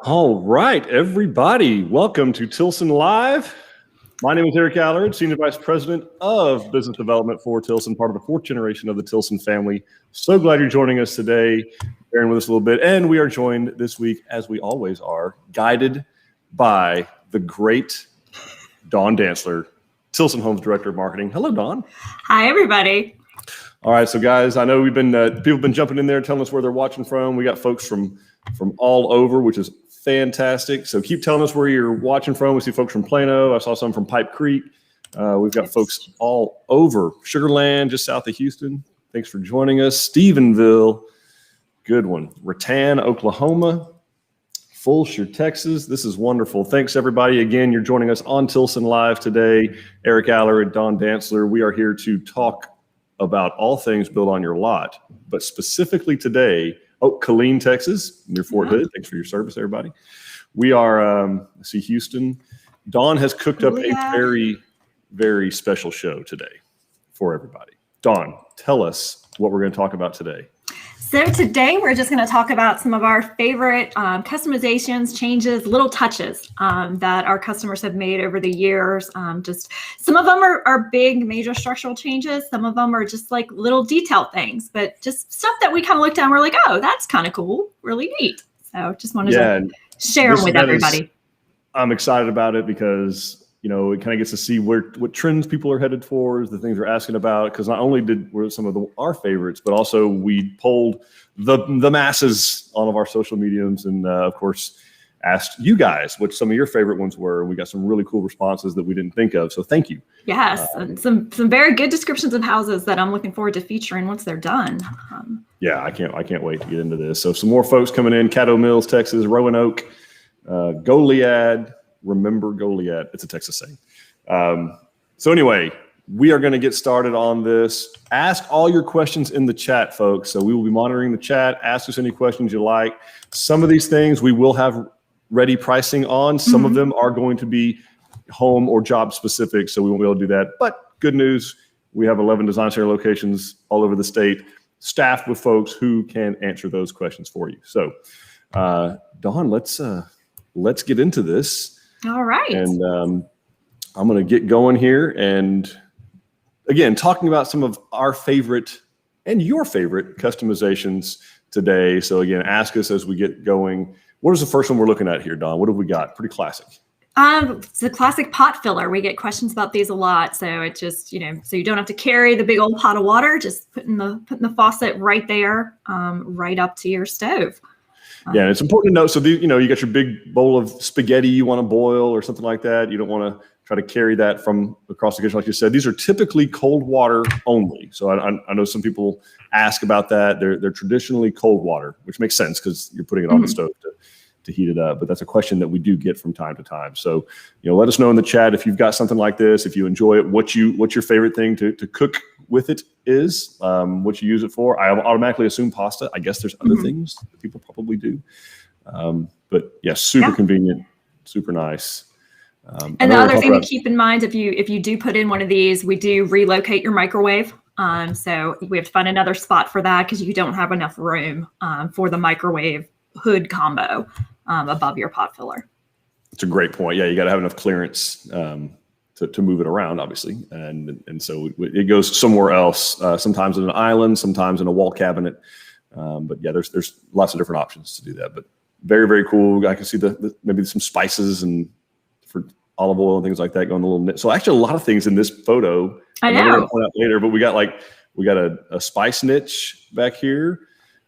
All right, everybody, welcome to Tilson Live. My name is Eric Allard, Senior Vice President of Business Development for Tilson, part of the fourth generation of the Tilson family. So glad you're joining us today, bearing with us a little bit. And we are joined this week, as we always are, guided by the great Dawn Dantzler, Tilson Homes Director of Marketing. Hello, Dawn. Hi, everybody. All right, so guys, I know we've been people have been jumping in there telling us where they're watching from. We got folks from all over, which is fantastic. So keep telling us where you're watching from. We see folks from Plano. I saw some from Pipe Creek. We've got folks all over Sugar Land, just south of Houston. Thanks for joining us. Stephenville, good one. Rattan, Oklahoma. Fulshear, Texas. This is wonderful. Thanks, everybody. Again, you're joining us on Tilson Live today. Eric Allard, Dawn Dantzler. We are here to talk about all things built on your lot, but specifically today, Killeen, Texas, near Fort Hood. Thanks for your service, everybody. We are, Houston. Dawn has cooked up a very, very special show today for everybody. Dawn, tell us what we're going to talk about today. So today we're just going to talk about some of our favorite customizations, changes, little touches that our customers have made over the years. Just some of them are big, major structural changes. Some of them are just like little detail things, but just stuff that we kind of looked at and we're like, oh, that's kind of cool, really neat. So just wanted to share them with everybody. I'm excited about it because it kind of gets to see what trends people are headed towards, the things they're asking about. Because not only were some of our favorites, but also we polled the masses on all of our social mediums, and of course asked you guys what some of your favorite ones were. And we got some really cool responses that we didn't think of. So thank you. Yes, and some very good descriptions of houses that I'm looking forward to featuring once they're done. Yeah, I can't wait to get into this. So some more folks coming in: Caddo Mills, Texas; Roanoke, Goliad. Remember Goliad. It's a Texas saying. So anyway, we are going to get started on this. Ask all your questions in the chat, folks. So we will be monitoring the chat. Ask us any questions you like. Some of these things we will have ready pricing on. Some of them are going to be home or job specific, so we won't be able to do that. But good news, we have 11 design center locations all over the state, staffed with folks who can answer those questions for you. So Dawn, let's get into this. All right. And I'm going to get going here. And again, talking about some of our favorite and your favorite customizations today. So again, ask us as we get going. What is the first one we're looking at here, Dawn? What have we got? Pretty classic. It's a classic pot filler. We get questions about these a lot. So it just, so you don't have to carry the big old pot of water, just putting the faucet right there, right up to your stove. Yeah, and it's important to know. So, you got your big bowl of spaghetti you want to boil or something like that. You don't want to try to carry that from across the kitchen, like you said. These are typically cold water only. So I know some people ask about that. They're traditionally cold water, which makes sense because you're putting it on the stove to heat it up. But that's a question that we do get from time to time. So, let us know in the chat if you've got something like this, if you enjoy it, what's your favorite thing to cook with it is, what you use it for. I automatically assume pasta. I guess there's other things that people probably do. But yeah, super convenient, super nice. And the other thing to keep in mind, if you do put in one of these, we do relocate your microwave. So we have to find another spot for that because you don't have enough room for the microwave hood combo above your pot filler. It's a great point. Yeah, you got to have enough clearance to move it around, obviously, and so it goes somewhere else. Sometimes in an island, sometimes in a wall cabinet. But yeah, there's lots of different options to do that. But very, very cool. I can see maybe some spices and for olive oil and things like that going a little. So actually, a lot of things in this photo. I know. We're going to point out later, but we got a spice niche back here.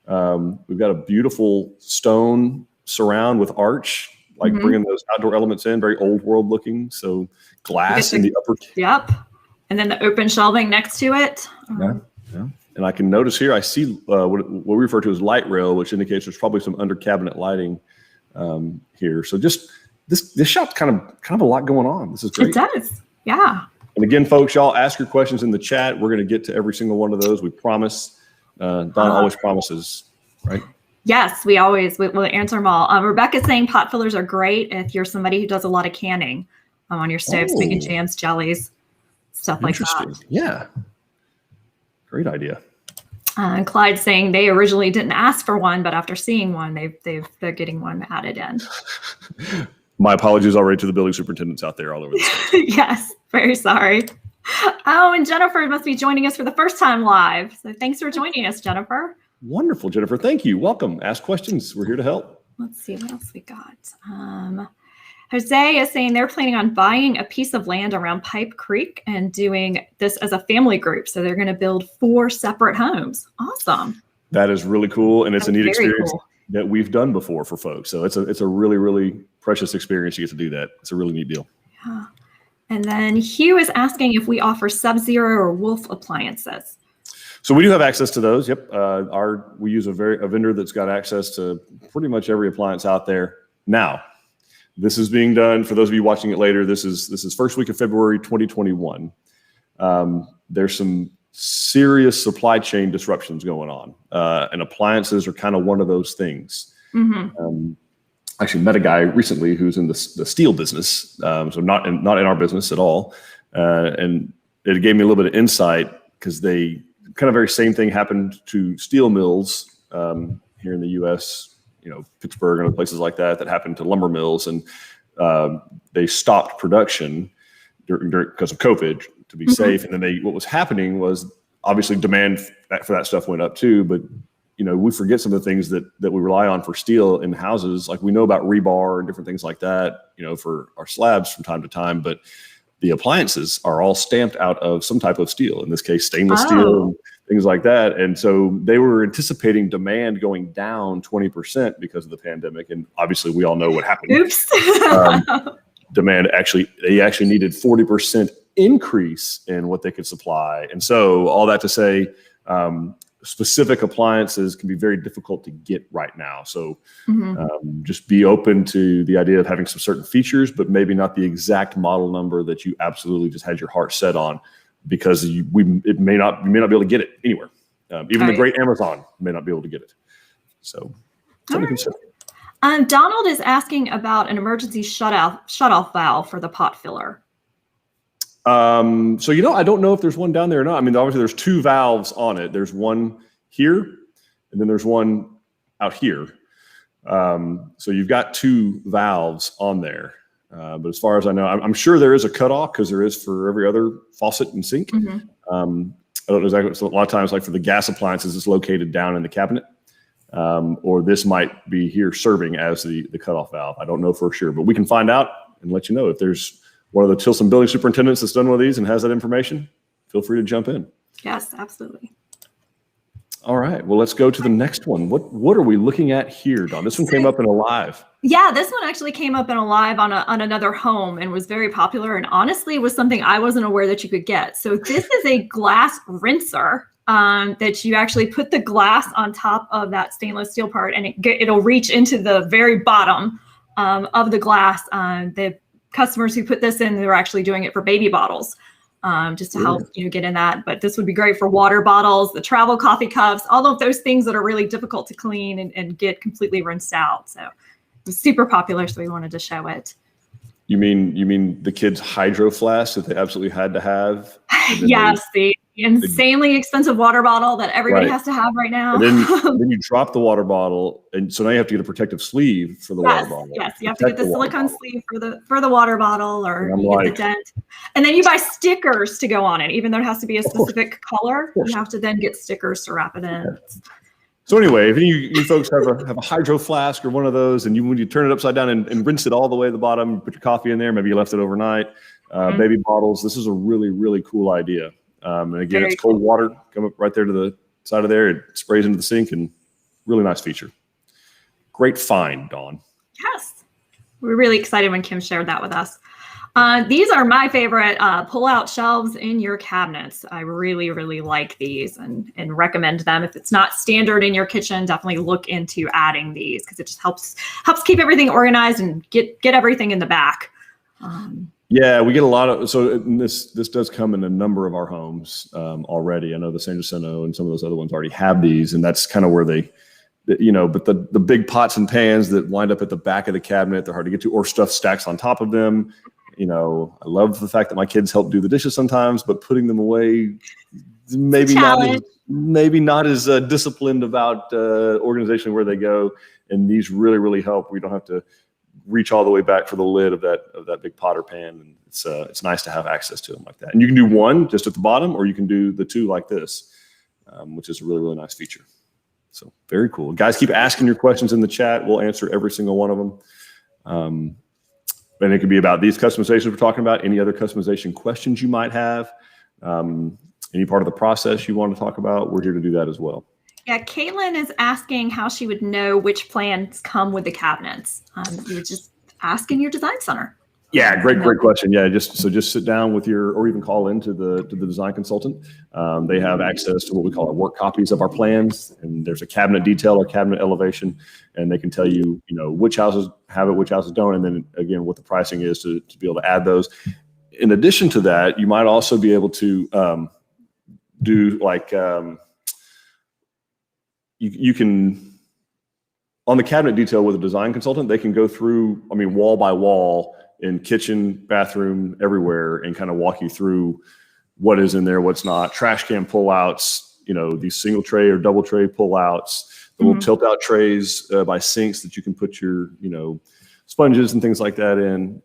We've got a beautiful stone surround with arch, like bringing those outdoor elements in, very old world looking. So glass in the upper. Yep. And then the open shelving next to it. Yeah. And I can notice here, I see what we refer to as light rail, which indicates there's probably some under cabinet lighting here. So just this shop's kind of a lot going on. This is great. It does. Yeah. And again, folks, y'all ask your questions in the chat. We're going to get to every single one of those. We promise. Dawn always promises, right? Yes, we'll answer them all. Rebecca's saying pot fillers are great if you're somebody who does a lot of canning on your stoves, making jams, jellies, stuff like that. Yeah. Great idea. Clyde's saying they originally didn't ask for one, but after seeing one, they're getting one added in. My apologies already to the building superintendents out there all over the state. Yes, very sorry. Oh, and Jennifer must be joining us for the first time live. So thanks for joining us, Jennifer. Wonderful, Jennifer. Thank you. Welcome. Ask questions. We're here to help. Let's see what else we got. Jose is saying they're planning on buying a piece of land around Pipe Creek and doing this as a family group. So they're going to build 4 separate homes. Awesome. That is really cool. And it's a neat experience cool. that we've done before for folks. So it's a really, really precious experience to get to do that. It's a really neat deal. Yeah. And then Hugh is asking if we offer Sub-Zero or Wolf appliances. So we do have access to those. Yep. We use a vendor that's got access to pretty much every appliance out there. Now, this is being done for those of you watching it later. This is first week of February 2021. There's some serious supply chain disruptions going on, and appliances are kind of one of those things. Mm-hmm. Actually met a guy recently who's in the steel business, so not in our business at all, and it gave me a little bit of insight because they kind of very same thing happened to steel mills here in the U.S. Pittsburgh and other places like that happened to lumber mills, and they stopped production because of COVID to be safe. And then what was happening was obviously demand for that stuff went up too. But we forget some of the things that we rely on for steel in houses. Like we know about rebar and different things like that, for our slabs from time to time. But the appliances are all stamped out of some type of steel. In this case, stainless steel. And things like that. And so they were anticipating demand going down 20% because of the pandemic. And obviously we all know what happened. Oops. They actually needed 40% increase in what they could supply. And so all that to say, specific appliances can be very difficult to get right now. So just be open to the idea of having some certain features, but maybe not the exact model number that you absolutely just had your heart set on. Because you may not be able to get it anywhere. Even the great Amazon may not be able to get it. So something to consider. Donald is asking about an emergency shutoff valve for the pot filler. So I don't know if there's one down there or not. I mean, obviously there's 2 valves on it. There's one here, and then there's one out here. So you've got 2 valves on there. But as far as I know, I'm sure there is a cutoff because there is for every other faucet and sink. I don't know exactly. So a lot of times, like for the gas appliances, it's located down in the cabinet, or this might be here serving as the cutoff valve. I don't know for sure, but we can find out and let you know. If there's one of the Tilson building superintendents that's done one of these and has that information, feel free to jump in. Yes, absolutely. All right. Well, let's go to the next one. What are we looking at here, Dawn? This one came up in a live. Yeah, this one actually came up in a live on another home and was very popular, and honestly was something I wasn't aware that you could get. So this is a glass rinser that you actually put the glass on top of that stainless steel part, and it'll reach into the very bottom of the glass. The customers who put this in, they were actually doing it for baby bottles. Just to help get in that. But this would be great for water bottles, the travel coffee cups, all of those things that are really difficult to clean and get completely rinsed out. So it was super popular, so we wanted to show it. You mean the kids' hydro flask that they absolutely had to have? Yes, the insanely expensive water bottle that everybody has to have right now. And then you drop the water bottle, and so now you have to get a protective sleeve for the water bottle. Yes, you have to get the silicone sleeve for the water bottle, or you get the dent. And then you buy stickers to go on it, even though it has to be a specific color. You have to then get stickers to wrap it in. Okay. So anyway, if you folks have a hydro flask or one of those, and when you turn it upside down and rinse it all the way to the bottom, put your coffee in there, maybe you left it overnight, baby bottles, this is a really, really cool idea. And again, it's cold water, come up right there to the side of there, it sprays into the sink, and really nice feature. Great find, Dawn. Yes. We were really excited when Kim shared that with us. These are my favorite pull-out shelves in your cabinets. I really, really like these and recommend them. If it's not standard in your kitchen, definitely look into adding these because it just helps keep everything organized and get everything in the back. Yeah, we get a lot of, so this does come in a number of our homes already. I know the San Jacinto and some of those other ones already have these, and that's kind of where they, but the big pots and pans that wind up at the back of the cabinet, they're hard to get to, or stuff stacks on top of them. I love the fact that my kids help do the dishes sometimes, but putting them away maybe Challenge. maybe not as disciplined about organization where they go. And these really, really help. We don't have to reach all the way back for the lid of that big pot or pan. And it's nice to have access to them like that. And you can do one just at the bottom, or you can do the two like this, which is a really, really nice feature. So very cool. Guys, keep asking your questions in the chat. We'll answer every single one of them. And it could be about these customizations we're talking about, any other customization questions you might have, any part of the process you want to talk about. We're here to do that as well. Yeah, Caitlin is asking how she would know which plans come with the cabinets. You would just ask in your design center. Yeah, great question. Yeah, just sit down with or even call into the design consultant. They have access to what we call our work copies of our plans, and there's a cabinet detail or cabinet elevation, and they can tell you, which houses have it, which houses don't, and then again what the pricing is to be able to add those. In addition to that, you might also be able to do like you can on the cabinet detail with a design consultant, they can go through, wall by wall in kitchen, bathroom, everywhere, and kind of walk you through what is in there, what's not. Trash can pullouts, these single tray or double tray pullouts, the little tilt out trays by sinks that you can put your, sponges and things like that in.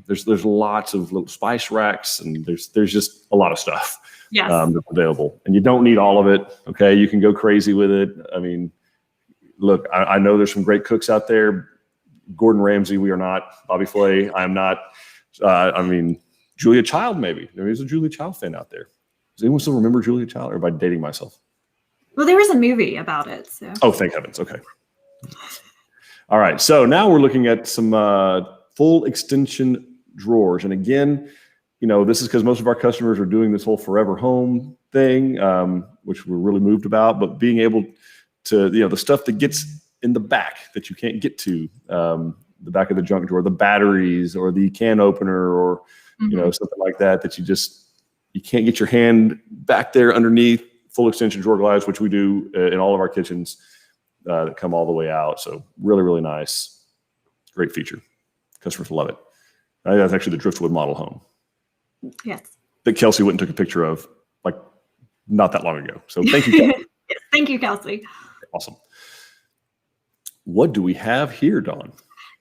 There's lots of little spice racks, and there's just a lot of stuff that's available. And you don't need all of it. Okay, you can go crazy with it. Look, I know there's some great cooks out there. Gordon Ramsay, we are not. Bobby Flay, I am not. Julia Child, maybe. There's a Julia Child fan out there. Does anyone still remember Julia Child, or am I dating myself? Well, there was a movie about it. So. Oh, thank heavens. Okay. All right. So now we're looking at some full extension drawers. And again, this is because most of our customers are doing this whole forever home thing, which we're really moved about. But being able to, the stuff that gets in the back that you can't get to, the back of the junk drawer, the batteries or the can opener or, something like that you can't get your hand back there underneath. Full extension drawer glides, which we do in all of our kitchens that come all the way out. So really, really nice. Great feature. Customers love it. I think that's actually the driftwood model home. Yes. That Kelsey went and took a picture of not that long ago. So thank you, Kelsey. Yes, thank you, Kelsey. Awesome. What do we have here, Dawn?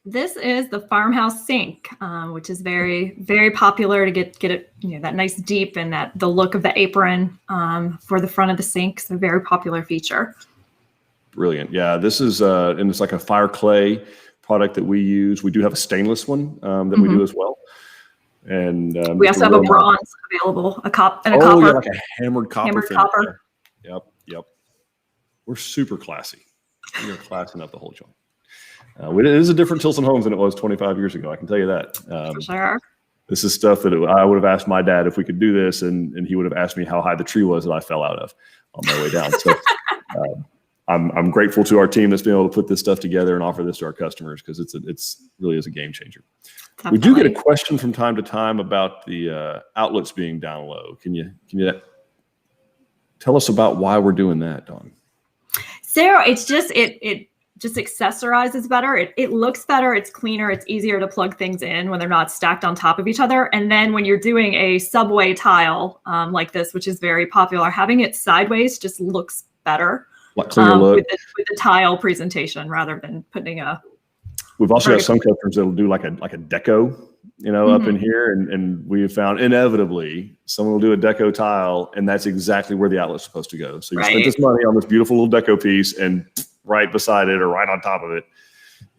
This is the farmhouse sink, which is very, very popular to get it, that nice deep and the look of the apron for the front of the sink. So very popular feature. Brilliant. Yeah, this is and it's like a fire clay product that we use. We do have a stainless one that we do as well. And we also have a bronze available, a copper. Yeah, like a hammered copper. Copper. Yep. We're super classy. We are classing up the whole joint. It is a different Tilson Homes than it was 25 years ago. I can tell you that. For sure. This is stuff that I would have asked my dad if we could do this, and he would have asked me how high the tree was that I fell out of on my way down. So I'm grateful to our team that's been able to put this stuff together and offer this to our customers, because it's really is a game changer. Definitely. We do get a question from time to time about the outlets being down low. Can you tell us about why we're doing that, Dawn? So it's just it just accessorizes better. It looks better. It's cleaner. It's easier to plug things in when they're not stacked on top of each other. And then when you're doing a subway tile like this, which is very popular, having it sideways just looks better. Like cleaner look. With the tile presentation rather than putting a. We've also got some customers that'll do like a deco, up in here, and we have found inevitably someone will do a deco tile, and that's exactly where the outlet's supposed to go. So you spent this money on this beautiful little deco piece, and right beside it or right on top of it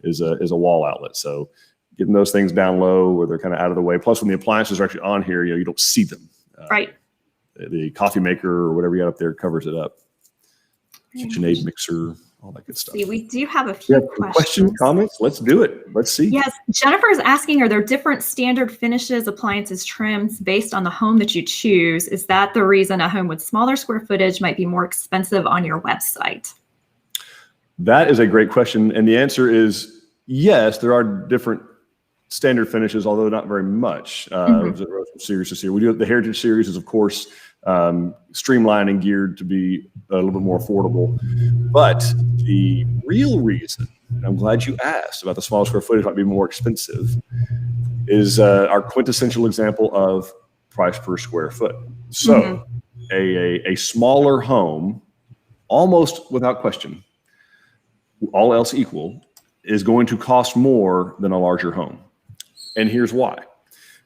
is a wall outlet. So getting those things down low where they're kind of out of the way. Plus, when the appliances are actually on here, you don't see them. Right. The coffee maker or whatever you got up there covers it up. KitchenAid mixer, all that good stuff. See, we do have a few questions, comments. Let's do it. Let's see. Yes, Jennifer is asking, are there different standard finishes, appliances, trims based on the home that you choose? Is that the reason a home with smaller square footage might be more expensive on your website? That is a great question. And the answer is yes, there are different standard finishes, although not very much. Series this year. We do the Heritage Series is, of course, streamlined and geared to be a little bit more affordable. But the real reason, and I'm glad you asked about the small square footage might be more expensive, is our quintessential example of price per square foot. So a smaller home, almost without question, all else equal, is going to cost more than a larger home. And here's why.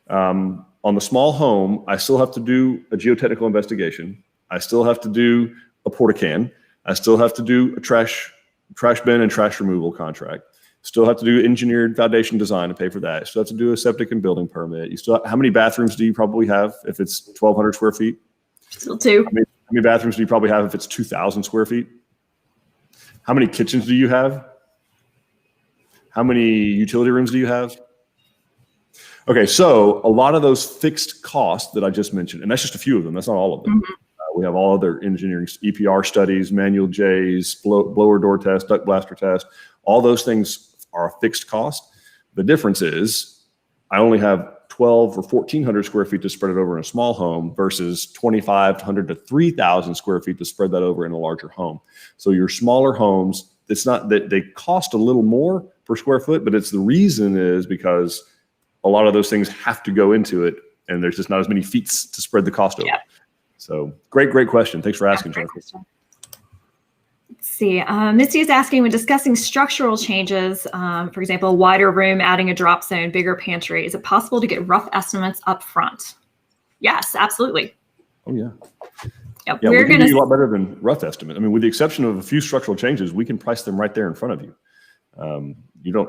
On the small home, I still have to do a geotechnical investigation. I still have to do a porta-can. I still have to do a trash bin and trash removal contract. Still have to do engineered foundation design to pay for that. Still have to do a septic and building permit. You still, how many bathrooms do you probably have if it's 1,200 square feet? Still two. How many bathrooms do you probably have if it's 2,000 square feet? How many kitchens do you have? How many utility rooms do you have? Okay, so a lot of those fixed costs that I just mentioned, and that's just a few of them, that's not all of them. We have all other engineering, EPR studies, manual J's, blower door test, duct blaster test, all those things are a fixed cost. The difference is I only have 1,200 or 1,400 square feet to spread it over in a small home versus 2,500 to 3,000 square feet to spread that over in a larger home. So your smaller homes, it's not that they cost a little more per square foot, but it's the reason is because a lot of those things have to go into it, and there's just not as many feet to spread the cost over. Yeah. So great question. Thanks for asking, Jennifer. Let's see. Misty is asking, when discussing structural changes, for example, a wider room, adding a drop zone, bigger pantry, is it possible to get rough estimates up front? Yes, absolutely. Oh, yeah. Yep. Yeah, we're going to do a lot better than rough estimate. I mean, with the exception of a few structural changes, we can price them right there in front of you.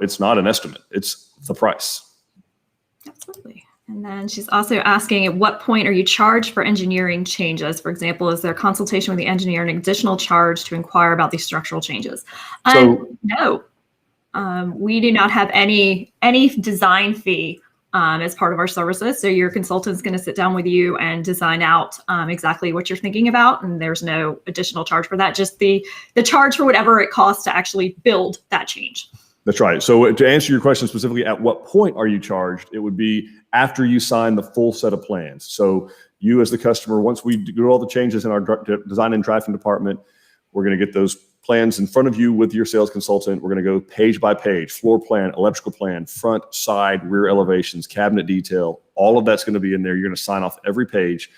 It's not an estimate. It's the price. Absolutely. And then she's also asking, at what point are you charged for engineering changes? For example, is there a consultation with the engineer an additional charge to inquire about these structural changes? No, we do not have any design fee as part of our services. So your consultant is going to sit down with you and design out exactly what you're thinking about. And there's no additional charge for that, just the charge for whatever it costs to actually build that change. That's right. So to answer your question specifically, at what point are you charged? It would be after you sign the full set of plans. So you as the customer, once we do all the changes in our design and drafting department, we're going to get those plans in front of you with your sales consultant. We're going to go page by page, floor plan, electrical plan, front, side, rear elevations, cabinet detail. All of that's going to be in there. You're going to sign off every page.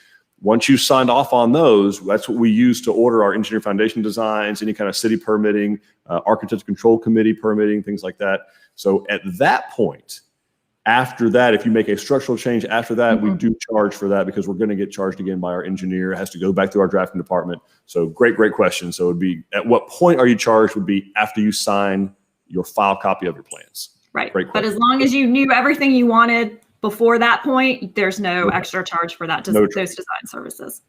Once you've signed off on those, that's what we use to order our engineer foundation designs, any kind of city permitting, architecture control committee permitting, things like that. So at that point, after that, if you make a structural change after that, we do charge for that because we're going to get charged again by our engineer. It has to go back through our drafting department. So great question. So it would be, at what point are you charged would be after you sign your file copy of your plans. Right. But as long as you knew everything you wanted before that point, there's no extra charge for that, those design services.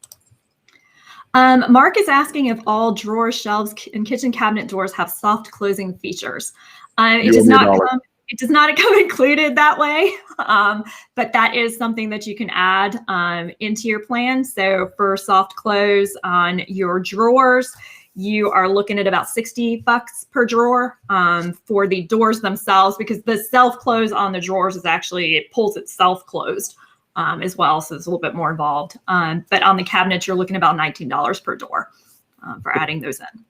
Mark is asking if all drawers, shelves, and kitchen cabinet doors have soft closing features. It does not come included that way, but that is something that you can add into your plan. So for soft close on your drawers, you are looking at about $60 per drawer for the doors themselves, because the self-close on the drawers is actually, it pulls itself closed as well. So it's a little bit more involved. But on the cabinets, you're looking about $19 per door for adding those in.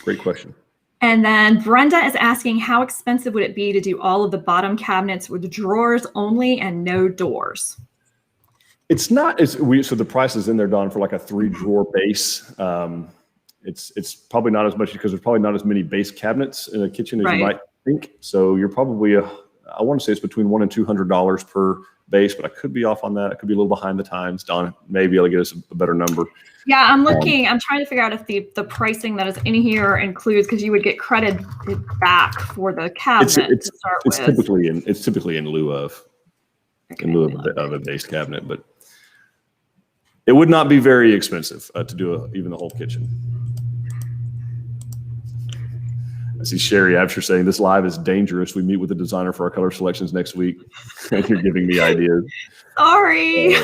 Great question. And then Brenda is asking, how expensive would it be to do all of the bottom cabinets with drawers only and no doors? It's not, so the price is in there, Don, for like a 3-drawer base. It's probably not as much because there's probably not as many base cabinets in a kitchen as you might think. So you're probably, I want to say it's between $100 and $200 per base, but I could be off on that. I could be a little behind the times. Don may be able to get us a better number. Yeah, I'm looking, I'm trying to figure out if the pricing that is in here includes, because you would get credited back for the cabinet to start with. It's typically in lieu of a base cabinet, but it would not be very expensive to do even the whole kitchen. I see Sherry Absher saying this live is dangerous. We meet with the designer for our color selections next week. And you're giving me ideas. Sorry.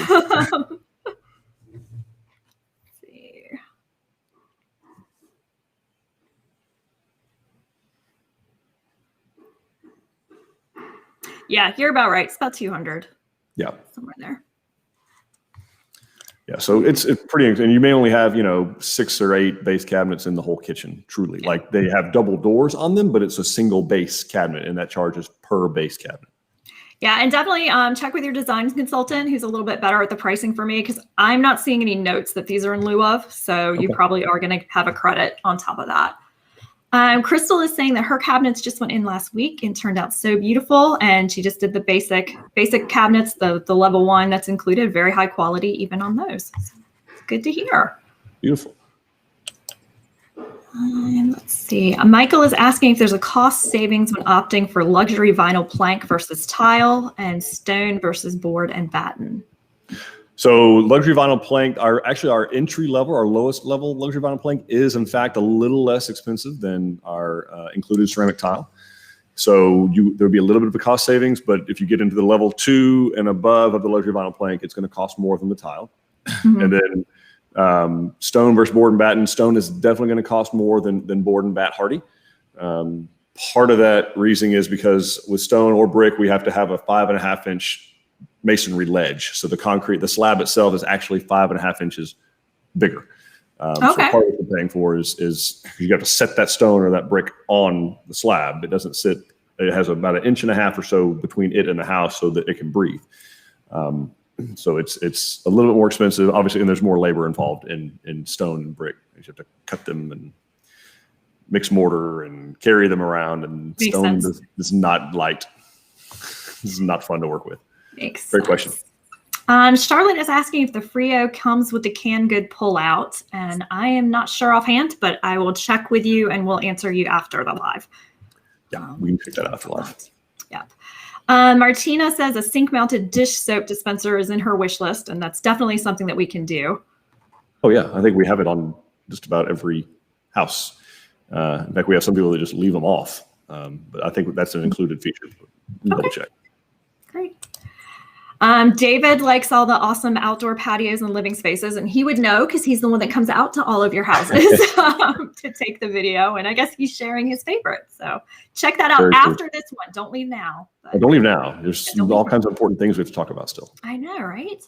Yeah, you're about right. It's about 200. Yeah. Somewhere there. Yeah, so it's pretty, and you may only have, 6 or 8 base cabinets in the whole kitchen, truly. Yeah. Like they have double doors on them, but it's a single base cabinet, and that charges per base cabinet. Yeah, and definitely check with your design consultant who's a little bit better at the pricing for me, because I'm not seeing any notes that these are in lieu of. So you probably are going to have a credit on top of that. Crystal is saying that her cabinets just went in last week and turned out so beautiful. And she just did the basic cabinets, the level 1 that's included, very high quality even on those. So it's good to hear. Beautiful. Let's see. Michael is asking if there's a cost savings when opting for luxury vinyl plank versus tile, and stone versus board and batten. So luxury vinyl plank, our entry level, our lowest level luxury vinyl plank is in fact a little less expensive than our included ceramic tile. So there'll be a little bit of a cost savings, but if you get into the level 2 and above of the luxury vinyl plank, it's going to cost more than the tile. And then stone versus board and batten. Stone is definitely going to cost more than board and bat hardy. Part of that reasoning is because with stone or brick, we have to have a 5.5-inch masonry ledge. So the slab itself is actually 5.5 inches bigger. So part of what you're paying for is you have to set that stone or that brick on the slab. It doesn't sit, it has about 1.5 inches or so between it and the house so that it can breathe. So it's a little bit more expensive, obviously, and there's more labor involved in stone and brick. You have to cut them and mix mortar and carry them around, and Makes stone sense. is not light. This is not fun to work with. Makes Great sense. question. Charlotte is asking if the Frio comes with the canned good pull-out, and I am not sure offhand, but I will check with you and we'll answer you after the live. Yeah, we can pick that out after live. Yep. Martina says a sink-mounted dish soap dispenser is in her wish list, and that's definitely something that we can do. Oh yeah, I think we have it on just about every house. In fact, we have some people that just leave them off, but I think that's an included feature. Double check. Great. David likes all the awesome outdoor patios and living spaces, and he would know because he's the one that comes out to all of your houses to take the video. And I guess he's sharing his favorite. So check that out Very after cool. this one. Don't leave now. Don't leave now. There's all kinds of important things we have to talk about still. I know, right?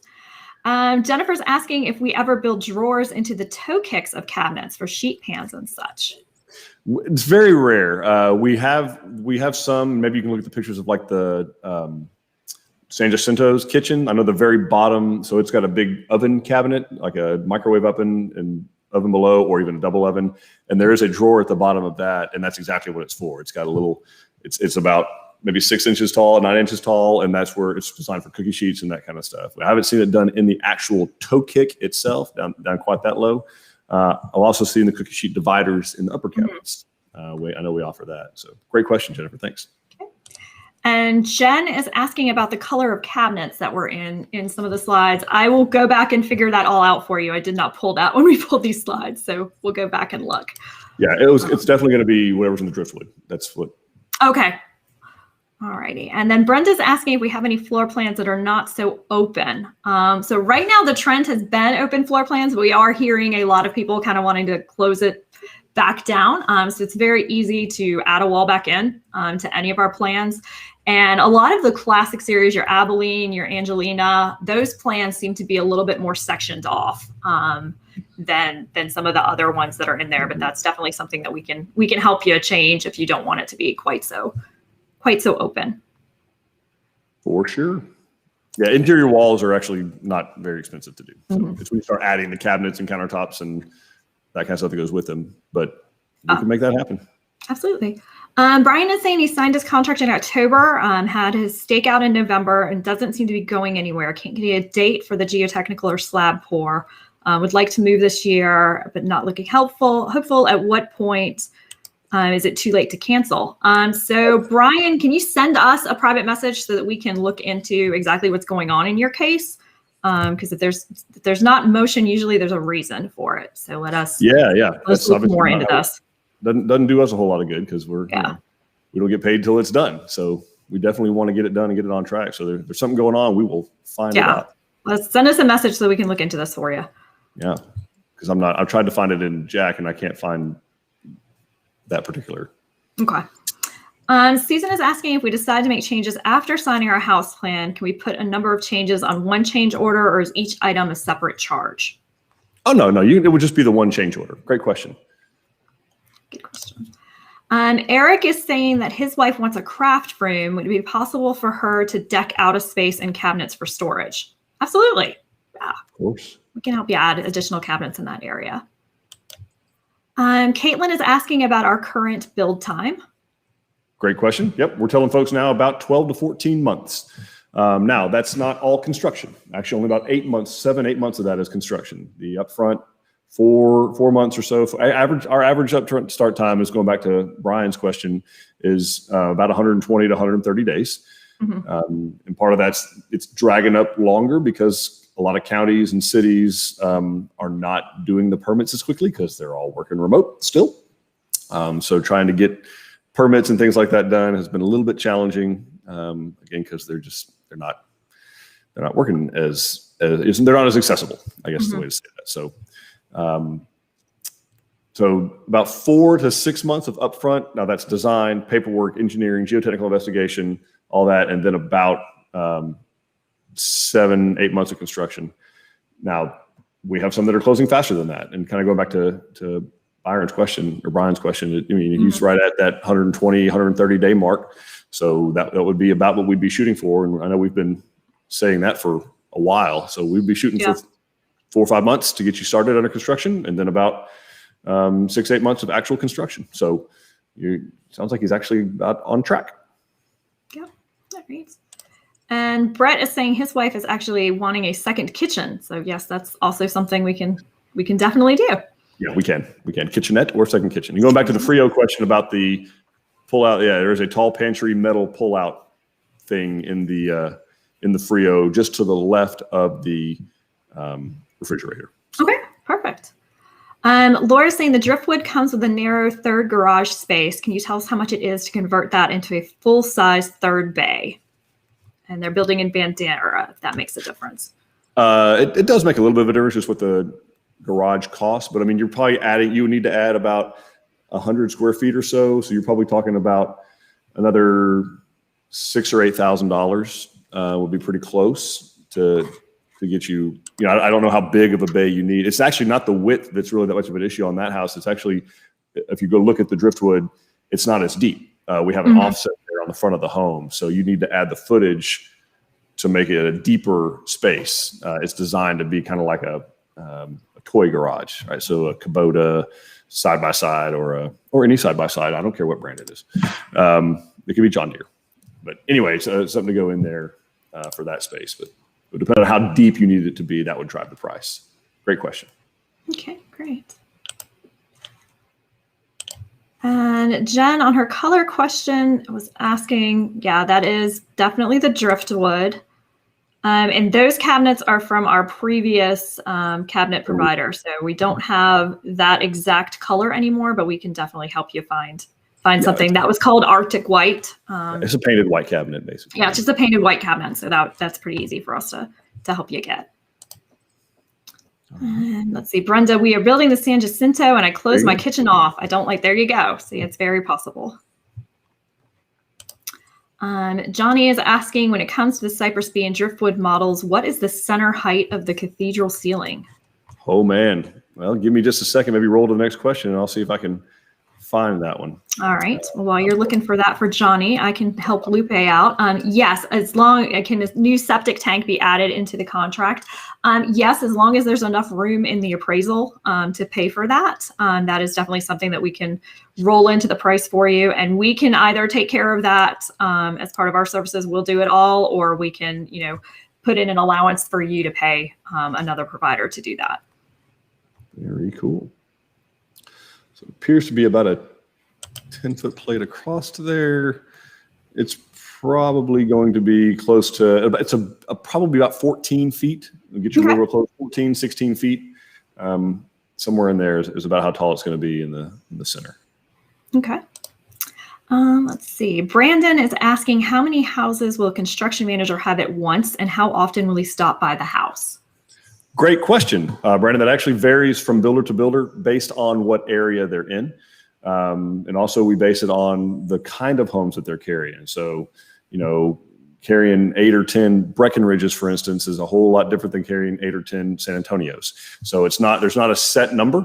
Jennifer's asking if we ever build drawers into the toe kicks of cabinets for sheet pans and such. It's very rare. We have some. Maybe you can look at the pictures of like the San Jacinto's kitchen. I know the very bottom, so it's got a big oven cabinet, like a microwave oven and oven below, or even a double oven. And there is a drawer at the bottom of that, and that's exactly what it's for. It's got a little, it's about maybe 6 inches tall, 9 inches tall, and that's where it's designed for cookie sheets and that kind of stuff. I haven't seen it done in the actual toe kick itself, down quite that low. I'll also see in the cookie sheet dividers in the upper cabinets. I know we offer that. So great question, Jennifer. Thanks. And Jen is asking about the color of cabinets that were in some of the slides. I will go back and figure that all out for you. I did not pull that when we pulled these slides, so we'll go back and look. Yeah, it's definitely going to be whatever's in the driftwood. That's what. Okay. All righty. And then Brenda's asking if we have any floor plans that are not so open. So right now the trend has been open floor plans, but we are hearing a lot of people kind of wanting to close it back down. So it's very easy to add a wall back in to any of our plans. And a lot of the classic series, your Abilene, your Angelina, those plans seem to be a little bit more sectioned off than some of the other ones that are in there. But that's definitely something that we can help you change if you don't want it to be quite so open. For sure. Yeah, interior walls are actually not very expensive to do. So it's when you start adding the cabinets and countertops and that kind of stuff that goes with them. But we can make that happen. Absolutely. Brian is saying he signed his contract in October, had his stakeout in November, and doesn't seem to be going anywhere. Can't get a date for the geotechnical or slab pour. Would like to move this year, but not looking hopeful. At what point is it too late to cancel? So Brian, can you send us a private message so that we can look into exactly what's going on in your case? Because if there's not motion, usually there's a reason for it. So let us look more into this. Doesn't do us a whole lot of good because we don't get paid till it's done. So we definitely want to get it done and get it on track. So there's something going on. We will find it out. Let's send us a message so we can look into this for you. Yeah, because I've tried to find it in Jack and I can't find that particular. Okay. Susan is asking if we decide to make changes after signing our house plan, can we put a number of changes on one change order, or is each item a separate charge? Oh, no. It would just be the one change order. Great question. Good question. Eric is saying that his wife wants a craft room. Would it be possible for her to deck out a space and cabinets for storage? Absolutely. Yeah. Of course. We can help you add additional cabinets in that area. Caitlin is asking about our current build time. Great question. Yep, we're telling folks now about 12 to 14 months. Now, that's not all construction. Actually, only about 8 months, 7-8 months of that is construction. The upfront, four months or so. Our average upfront start time is, going back to Brian's question, is about 120 to 130 days. Mm-hmm. And part of it's dragging up longer because a lot of counties and cities are not doing the permits as quickly because they're all working remote still. So trying to get permits and things like that done has been a little bit challenging. Again, because they're not working they're not as accessible, I guess, is the way to say that. So about 4 to 6 months of upfront. Now that's design, paperwork, engineering, geotechnical investigation, all that, and then about 7-8 months of construction. Now we have some that are closing faster than that, and kind of going back to Brian's question. I mean, he's right at that 120, 130 day mark. So that would be about what we'd be shooting for. And I know we've been saying that for a while. So we'd be shooting for 4 or 5 months to get you started under construction, and then about 6-8 months of actual construction. So sounds like he's actually about on track. Yeah, that reads. And Brett is saying his wife is actually wanting a second kitchen. So yes, that's also something we can definitely do. Yeah, we can kitchenette or second kitchen. And going back to the Frio question about the pull out. Yeah, there's a tall pantry metal pull out thing in the Frio just to the left of the refrigerator. Okay, perfect. Laura's saying the driftwood comes with a narrow third garage space. Can you tell us how much it is to convert that into a full-size third bay? And they're building in Bandera, if that makes a difference. It does make a little bit of a difference just with the garage cost, but I mean, you would need to add about 100 square feet or so. So you're probably talking about another $6,000 or $8,000 would be pretty close to get you. I don't know how big of a bay you need. It's actually not the width that's really that much of an issue on that house. It's actually, if you go look at the driftwood, it's not as deep. We have an offset there on the front of the home. So you need to add the footage to make it a deeper space. It's designed to be kind of like a toy garage, right? So a Kubota side-by-side or any side-by-side. I don't care what brand it is. It could be John Deere. But anyway, so something to go in there for that space. But depending on how deep you need it to be, that would drive the price. Great question. Okay, great. And Jen, on her color question, was asking, yeah, that is definitely the driftwood. And those cabinets are from our previous cabinet provider. So we don't have that exact color anymore, but we can definitely help you find something that was called Arctic White. It's a painted white cabinet, basically. Yeah, it's just a painted white cabinet. So that's pretty easy for us to help you get. And let's see, Brenda, we are building the San Jacinto and I closed my kitchen off. There you go. See, it's very possible. Johnny is asking, when it comes to the Cypress Bee and Driftwood models, what is the center height of the cathedral ceiling? Oh, man. Well, give me just a second. Maybe roll to the next question, and I'll see if I can find that one. All right. Well, while you're looking for that for Johnny, I can help Lupe out. Yes, can a new septic tank be added into the contract? Yes, as long as there's enough room in the appraisal to pay for that. That is definitely something that we can roll into the price for you. And we can either take care of that as part of our services. We'll do it all, or we can, put in an allowance for you to pay another provider to do that. Very cool. So it appears to be about a 10-foot plate across to there. It's probably going to be close to, probably about 14 feet. We'll get you real close, 14, 16 feet. Somewhere in there is about how tall it's going to be in the center. Okay. Let's see. Brandon is asking, how many houses will a construction manager have at once, and how often will he stop by the house? Great question, Brandon. That actually varies from builder to builder based on what area they're in. And also we base it on the kind of homes that they're carrying. So, carrying 8 or 10 Breckenridges, for instance, is a whole lot different than carrying 8 or 10 San Antonios. So there's not a set number.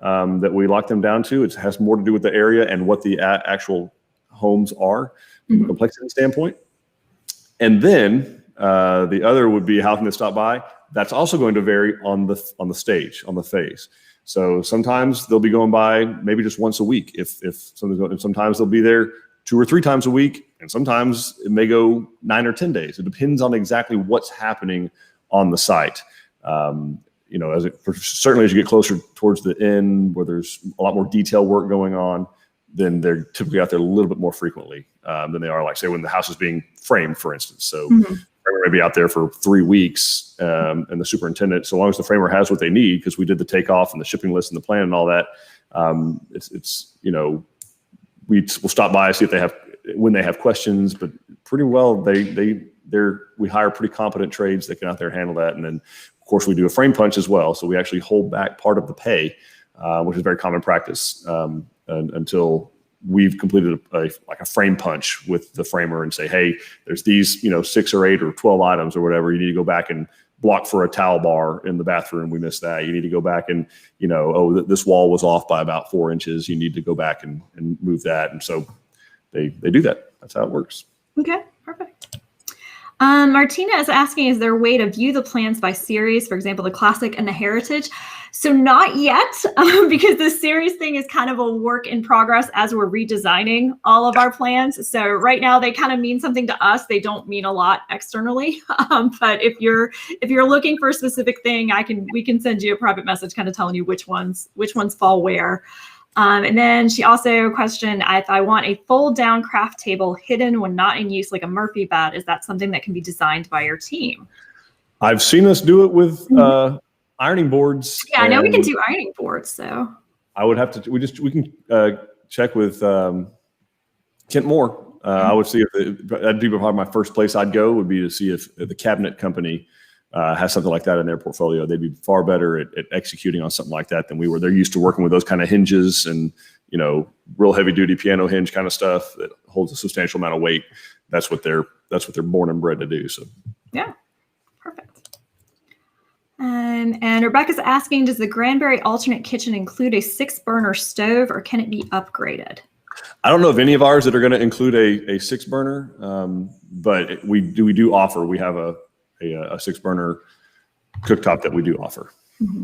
that we lock them down to. It has more to do with the area and what the actual homes are from a complexity standpoint. And then the other would be how can they stop by? That's also going to vary on the stage, on the phase. So sometimes they'll be going by maybe just once a week. If something's going, and sometimes they'll be there 2 or 3 times a week, and sometimes it may go 9 or 10 days. It depends on exactly what's happening on the site. Certainly as you get closer towards the end, where there's a lot more detail work going on, then they're typically out there a little bit more frequently than they are, like say when the house is being framed, for instance. So framer may be out there for 3 weeks, and the superintendent, so long as the framer has what they need, because we did the takeoff and the shipping list and the plan and all that, we'll stop by, see if they have, when they have questions, but pretty well we hire pretty competent trades that can out there handle that. And then of course we do a frame punch as well. So we actually hold back part of the pay, which is very common practice, until we've completed a frame punch with the framer and say, hey, there's these, 6 or 8 or 12 items or whatever. You need to go back and block for a towel bar in the bathroom. We missed that. You need to go back and, this wall was off by about 4 inches. You need to go back and move that. And so they do that. That's how it works. Okay, perfect. Martina is asking, is there a way to view the plans by series, for example, the classic and the heritage? So not yet, because the series thing is kind of a work in progress as we're redesigning all of our plans. So right now they kind of mean something to us. They don't mean a lot externally. But if you're looking for a specific thing, we can send you a private message kind of telling you which ones fall where. And then she also questioned if I want a fold down craft table hidden when not in use, like a Murphy bed. Is that something that can be designed by your team? I've seen us do it with ironing boards. Yeah, I know we can do ironing boards. So I would have to. We can check with Kent Moore. I would see if that'd be probably my first place I'd go, would be to see if the cabinet company has something like that in their portfolio. They'd be far better at executing on something like that than we were. They're used to working with those kind of hinges and, real heavy duty piano hinge kind of stuff that holds a substantial amount of weight. That's what they're born and bred to do. So yeah, perfect. And Rebecca's asking, does the Granbury alternate kitchen include a 6-burner stove, or can it be upgraded? I don't know of any of ours that are going to include a 6-burner, but we do offer. We have a 6-burner cooktop that we do offer.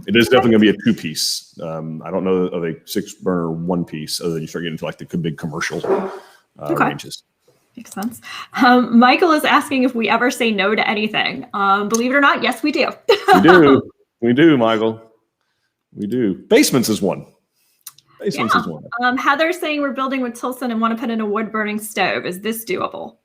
It is definitely going to be a 2-piece. I don't know of a 6-burner 1-piece, other than you start getting into like the big commercial ranges. Makes sense. Michael is asking if we ever say no to anything. Believe it or not, yes, we do. We do, Michael. We do. Basements is one. Basements is one. Heather's saying we're building with Tilson and want to put in a wood burning stove. Is this doable?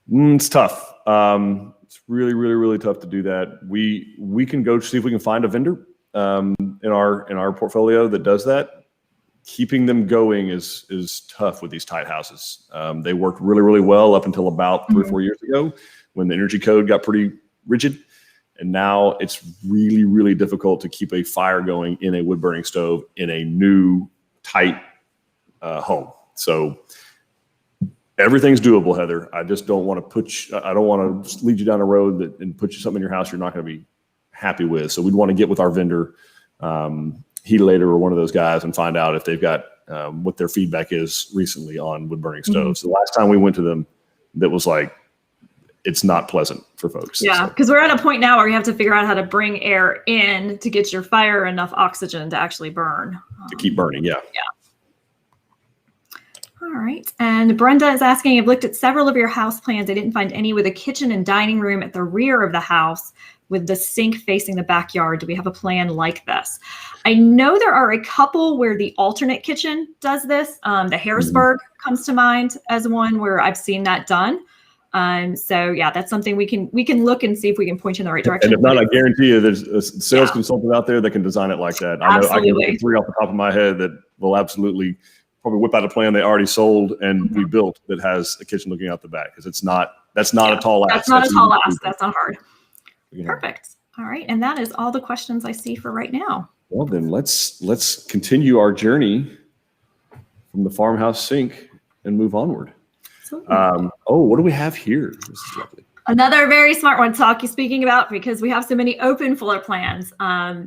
It's tough. It's really, really, really tough to do that. We can go see if we can find a vendor in our portfolio that does that. Keeping them going is tough with these tight houses. They worked really, really well up until about 3 or 4 years ago, when the energy code got pretty rigid. And now it's really, really difficult to keep a fire going in a wood burning stove in a new tight home. So everything's doable, Heather. I just don't want to I don't want to lead you down a road and put you something in your house you're not going to be happy with. So we'd want to get with our vendor, Heatlater or one of those guys, and find out if they've got what their feedback is recently on wood burning stoves. The last time we went to them, that was like, it's not pleasant for folks. Yeah, because we're at a point now where you have to figure out how to bring air in to get your fire enough oxygen to actually burn. To keep burning, yeah. All right. And Brenda is asking, I've looked at several of your house plans. I didn't find any with a kitchen and dining room at the rear of the house with the sink facing the backyard. Do we have a plan like this? I know there are a couple where the alternate kitchen does this. The Harrisburg comes to mind as one where I've seen that done. So yeah, that's something we can look and see if we can point you in the right direction. And if not, I guarantee you there's a sales consultant out there that can design it like that. I know I can get 3 off the top of my head that will absolutely probably whip out a plan they already sold and we built that has a kitchen looking out the back, because that's not a tall ask. That's not a tall ask. That's not hard. Perfect. All right. And that is all the questions I see for right now. Well, then let's continue our journey from the farmhouse sink and move onward. What do we have here? This is lovely. Another very smart one speaking about, because we have so many open floor plans,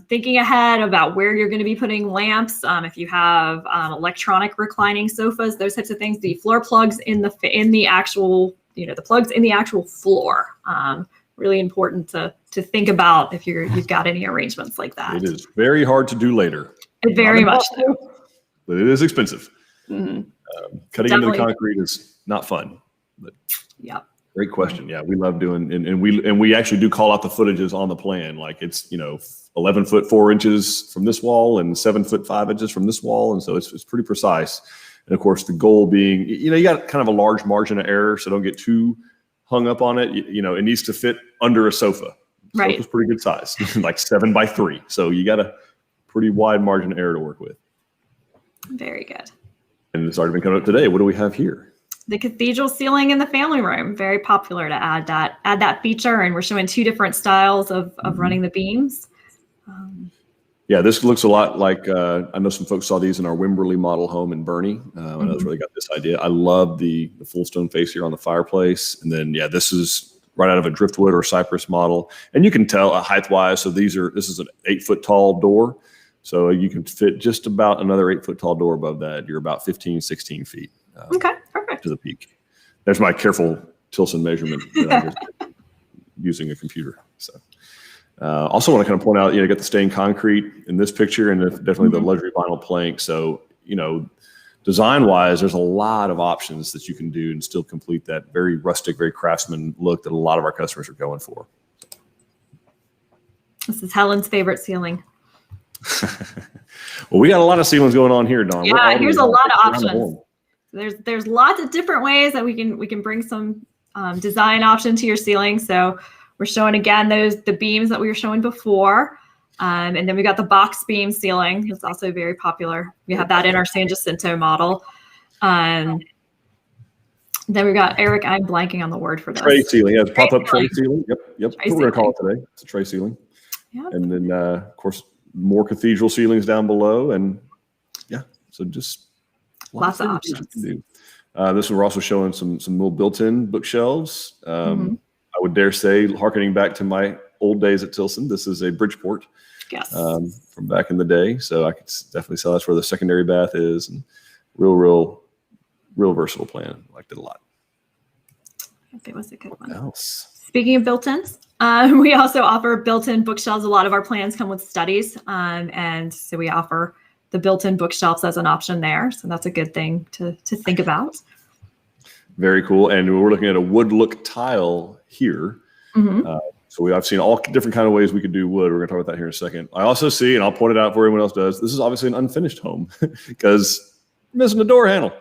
thinking ahead about where you're going to be putting lamps. If you have electronic reclining sofas, those types of things, the floor plugs in the actual, the plugs in the actual floor. Really important to think about if you've got any arrangements like that. It is very hard to do later. Very much so. But it is expensive. Mm-hmm. Cutting into the concrete is not fun. But yeah. Great question. Yeah, we love doing, and we actually do call out the footages on the plan. Like it's 11 foot 4 inches from this wall and 7 foot 5 inches from this wall, and so it's pretty precise. And of course, the goal being, you got kind of a large margin of error, so don't get too hung up on it. It needs to fit under a sofa. Right. Sofa's pretty good size, like 7 by 3. So you got a pretty wide margin of error to work with. Very good. And it's already been coming up today. What do we have here? The cathedral ceiling in the family room, very popular to add that feature. And we're showing 2 different styles of running the beams. Yeah, this looks a lot like, I know some folks saw these in our Wimberley model home in Bernie. I know it's really got this idea. I love the full stone face here on the fireplace. And then, this is right out of a driftwood or cypress model. And you can tell height-wise, so this is an 8 foot tall door. So you can fit just about another 8 foot tall door above that. You're about 15, 16 feet. Okay, perfect. To the peak. There's my careful Tilson measurement that I'm just using a computer. So also want to kind of point out, you got the stained concrete in this picture and definitely the luxury vinyl plank. So, design wise, there's a lot of options that you can do and still complete that very rustic, very craftsman look that a lot of our customers are going for. This is Helen's favorite ceiling. Well, we got a lot of ceilings going on here, Dawn. Yeah, here's a lot of options. There's lots of different ways that we can bring some design option to your ceiling. So we're showing again the beams that we were showing before, and then we got the box beam ceiling. It's also very popular. We have that in our San Jacinto model. Then we got Eric. I'm blanking on the word for this. Tray ceiling. Yeah, pop up tray ceiling. Yep. That's what we're gonna call it today. It's a tray ceiling. Yep. And then of course more cathedral ceilings down below, and so just lots of options. This one we're also showing some little built-in bookshelves. I would dare say, harkening back to my old days at Tilson, this is a Bridgeport from back in the day. So I could definitely sell that's where the secondary bath is, and real versatile plan. Liked it a lot. I think it was a good one. What else? Speaking of built-ins, we also offer built-in bookshelves. A lot of our plans come with studies, and so we offer the built-in bookshelves as an option there. So that's a good thing to think about. Very cool. And we're looking at a wood look tile here. So I've seen all different kind of ways we could do wood. We're going to talk about that here in a second. I also see, and I'll point it out for everyone else does, this is obviously an unfinished home because missing a door handle.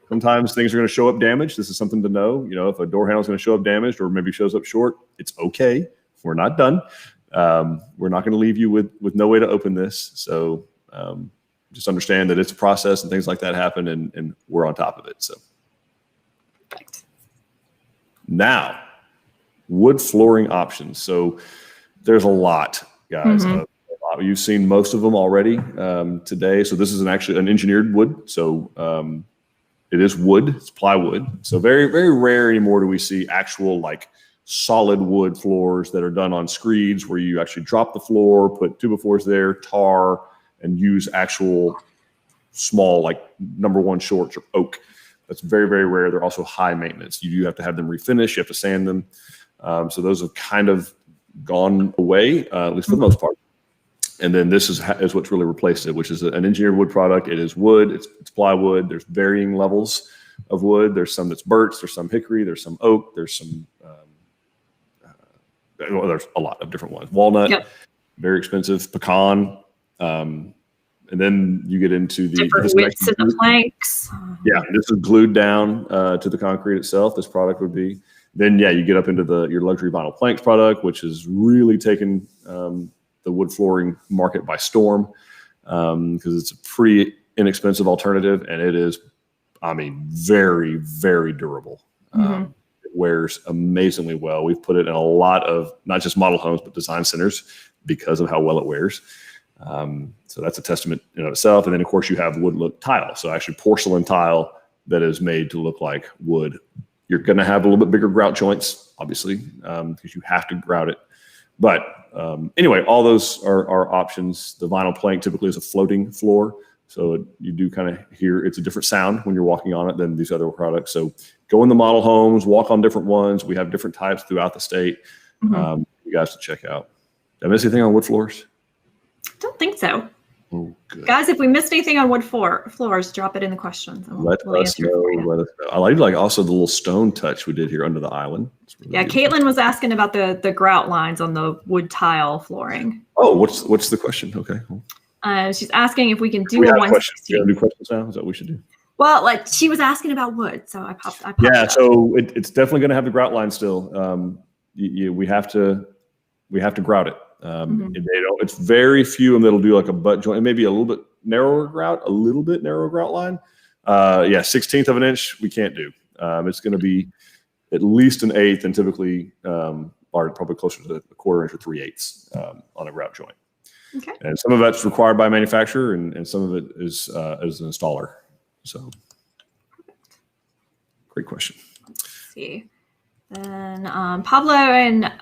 Sometimes things are going to show up damaged. This is something to know. If a door handle is going to show up damaged or maybe shows up short, it's okay. We're not done. We're not going to leave you with no way to open this. So just understand that it's a process and things like that happen, and we're on top of it. So perfect. Now, wood flooring options. So there's a lot, guys. You've seen most of them already today. So this is actually an engineered wood. So it is wood. It's plywood. So very, very rare anymore do we see actual solid wood floors that are done on screeds where you actually drop the floor, put 2x4s there, tar, and use actual small #1 shorts or oak. That's very, very rare. They're also high maintenance. You do have to have them refinished. You have to sand them. So those have kind of gone away, at least for the most part. And then this is what's really replaced it, which is an engineered wood product. It is wood. It's plywood. There's varying levels of wood. There's some that's birch. There's some hickory. There's some oak. There's some there's a lot of different ones. Walnut, very expensive. Pecan, and then you get into the different widths of the planks. Yeah, this is glued down to the concrete itself. This product would be. Then you get up into your luxury vinyl planks product, which is really taken the wood flooring market by storm because it's a pretty inexpensive alternative, and it is, very, very durable. It wears amazingly well. We've put it in a lot of not just model homes, but design centers because of how well it wears. So that's a testament in itself. And then, of course, you have wood look tile. So actually porcelain tile that is made to look like wood, You're going to have a little bit bigger grout joints, obviously, because you have to grout it. But anyway, all those are options. The vinyl plank typically is a floating floor. So you do kind of hear it's a different sound when you're walking on it than these other products. So go in the model homes, walk on different ones. We have different types throughout the state. You guys to check out. Did I miss anything on wood floors? Don't think so. Oh, good. Guys, if we missed anything on wood floors, drop it in the questions. Let us know. I like also the little stone touch we did here under the island. Really yeah, beautiful. Caitlin was asking about the grout lines on the wood tile flooring. Oh, what's the question? Okay. Cool. She's asking if we can do We a have 160. questions. Do questions now? Is that what we should do? Well, like she was asking about wood, so I popped Yeah, up. so it's definitely going to have the grout line still. We have to grout it. It's very few of them that'll do like a butt joint, and maybe a little bit narrower grout line. 1/16 of an inch we can't do. It's going to be at least 1/8, and typically are probably closer to 1/4 inch or 3/8 on a grout joint. Okay. And some of that's required by manufacturer, and some of it is as an installer. So, great question. Let's see. Then Pablo and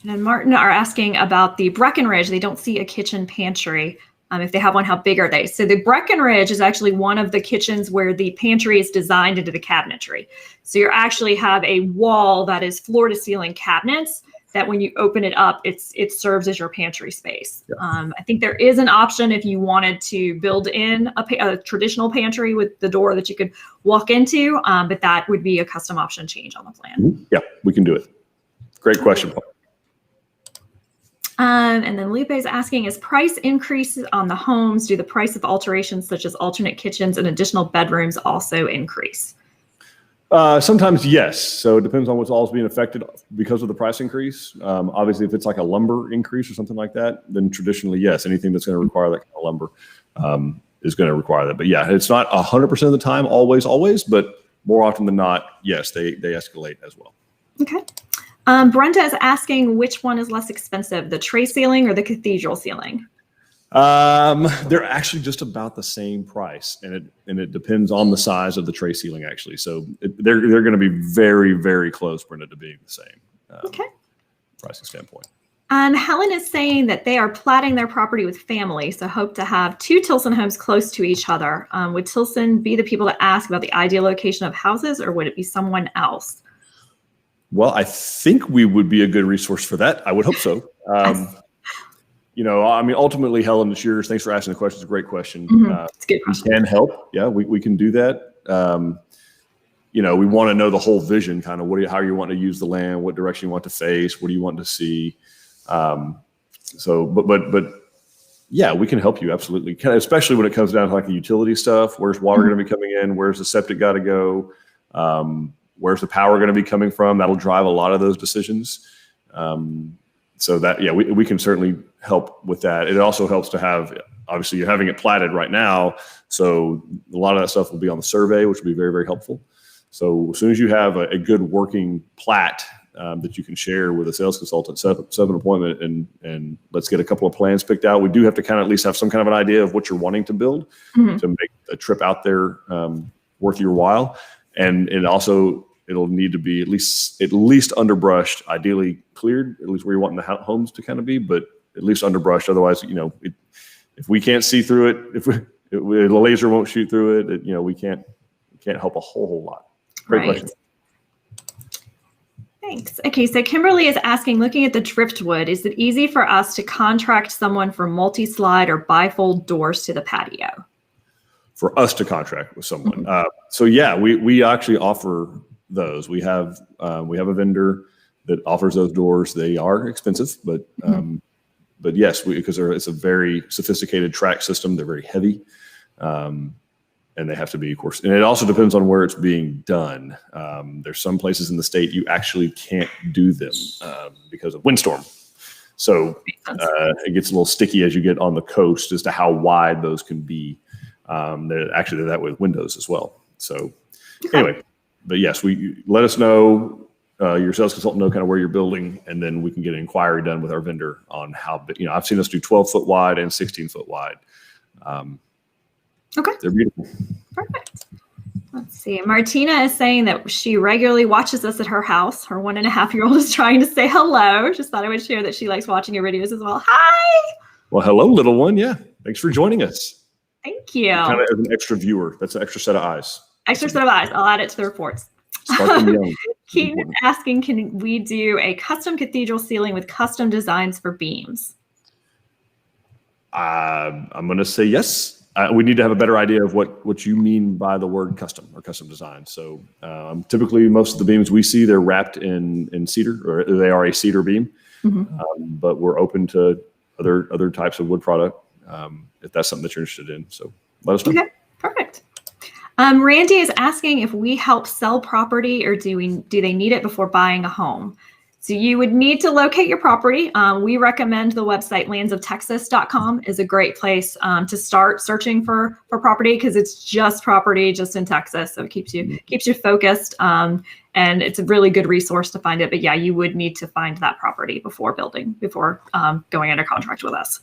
Martin are asking about the Breckenridge. They don't see a kitchen pantry. If they have one, how big are they? So the Breckenridge is actually one of the kitchens where the pantry is designed into the cabinetry. So you actually have a wall that is floor to ceiling cabinets that when you open it up, it serves as your pantry space. Yeah. I think there is an option if you wanted to build in a traditional pantry with the door that you could walk into, but that would be a custom option change on the plan. Yeah, we can do it. Great question, Paul. And then Lupe is asking, as price increases on the homes, do the price of alterations such as alternate kitchens and additional bedrooms also increase? Sometimes, yes. So it depends on what's all being affected because of the price increase. Obviously, if it's like a lumber increase or something like that, then traditionally, yes, anything that's going to require that kind of lumber is going to require that. But yeah, it's not 100% of the time, always, but more often than not, yes, they escalate as well. Okay. Brenda is asking which one is less expensive, the tray ceiling or the cathedral ceiling? They're actually just about the same price, and it depends on the size of the tray ceiling actually. So they're going to be very, very close, Brenda, to being the same. Okay. Pricing standpoint. Helen is saying that they are platting their property with family, so hope to have 2 Tilson homes close to each other. Would Tilson be the people to ask about the ideal location of houses, or would it be someone else? Well, I think we would be a good resource for that. I would hope so. Ultimately, Helen, it's yours. Thanks for asking the question. It's a great question. It's a good question. We can help. Yeah, we can do that. We want to know the whole vision, kind of how you want to use the land, what direction you want to face, what do you want to see. But yeah, we can help you absolutely. Especially when it comes down to like the utility stuff. Where's water going to be coming in? Where's the septic got to go? Where's the power going to be coming from? That'll drive a lot of those decisions. So that, yeah, we can certainly help with that. It also helps to have, obviously you're having it platted right now. So a lot of that stuff will be on the survey, which will be very, very helpful. So as soon as you have a good working plat that you can share with a sales consultant, set up an appointment and let's get a couple of plans picked out. We do have to kind of at least have some kind of an idea of what you're wanting to build to make a trip out there worth your while. And it'll need to be at least underbrushed, ideally cleared, at least where you're wanting the homes to kind of be, but at least underbrushed. Otherwise, if we can't see through it, if the laser won't shoot through it, we can't help a whole lot. Great question. Thanks. Okay, so Kimberly is asking, looking at the driftwood, is it easy for us to contract someone for multi-slide or bifold doors to the patio? For us to contract with someone. So yeah, we actually offer those. We have a vendor that offers those doors. They are expensive, but yes, because it's a very sophisticated track system. They're very heavy, and they have to be, of course. And it also depends on where it's being done. There's some places in the state you actually can't do them because of windstorm. So it gets a little sticky as you get on the coast as to how wide those can be. They're that with windows as well. So anyway, but yes, let us know, your sales consultant know kind of where you're building, and then we can get an inquiry done with our vendor on how big. I've seen us do 12-foot wide and 16-foot wide. Okay. They're beautiful. Perfect. Let's see. Martina is saying that she regularly watches us at her house. Her 1.5-year-old is trying to say hello. Just thought I would share that she likes watching your videos as well. Hi. Well, hello, little one. Yeah. Thanks for joining us. Thank you. Kind of as an extra viewer. That's an extra set of eyes. Extra set of eyes. I'll add it to the reports. Start them young. Keaton is asking, can we do a custom cathedral ceiling with custom designs for beams? I'm going to say yes. We need to have a better idea of what you mean by the word custom or custom design. So typically most of the beams we see, they're wrapped in cedar, or they are a cedar beam. But we're open to other types of wood product if that's something that you're interested in. So let us know. Okay, perfect. Randy is asking if we help sell property, or do they need it before buying a home? So you would need to locate your property. We recommend the website landsoftexas.com is a great place to start searching for property, because it's just property just in Texas. So it keeps you focused, and it's a really good resource to find it. But yeah, you would need to find that property before going under contract with us.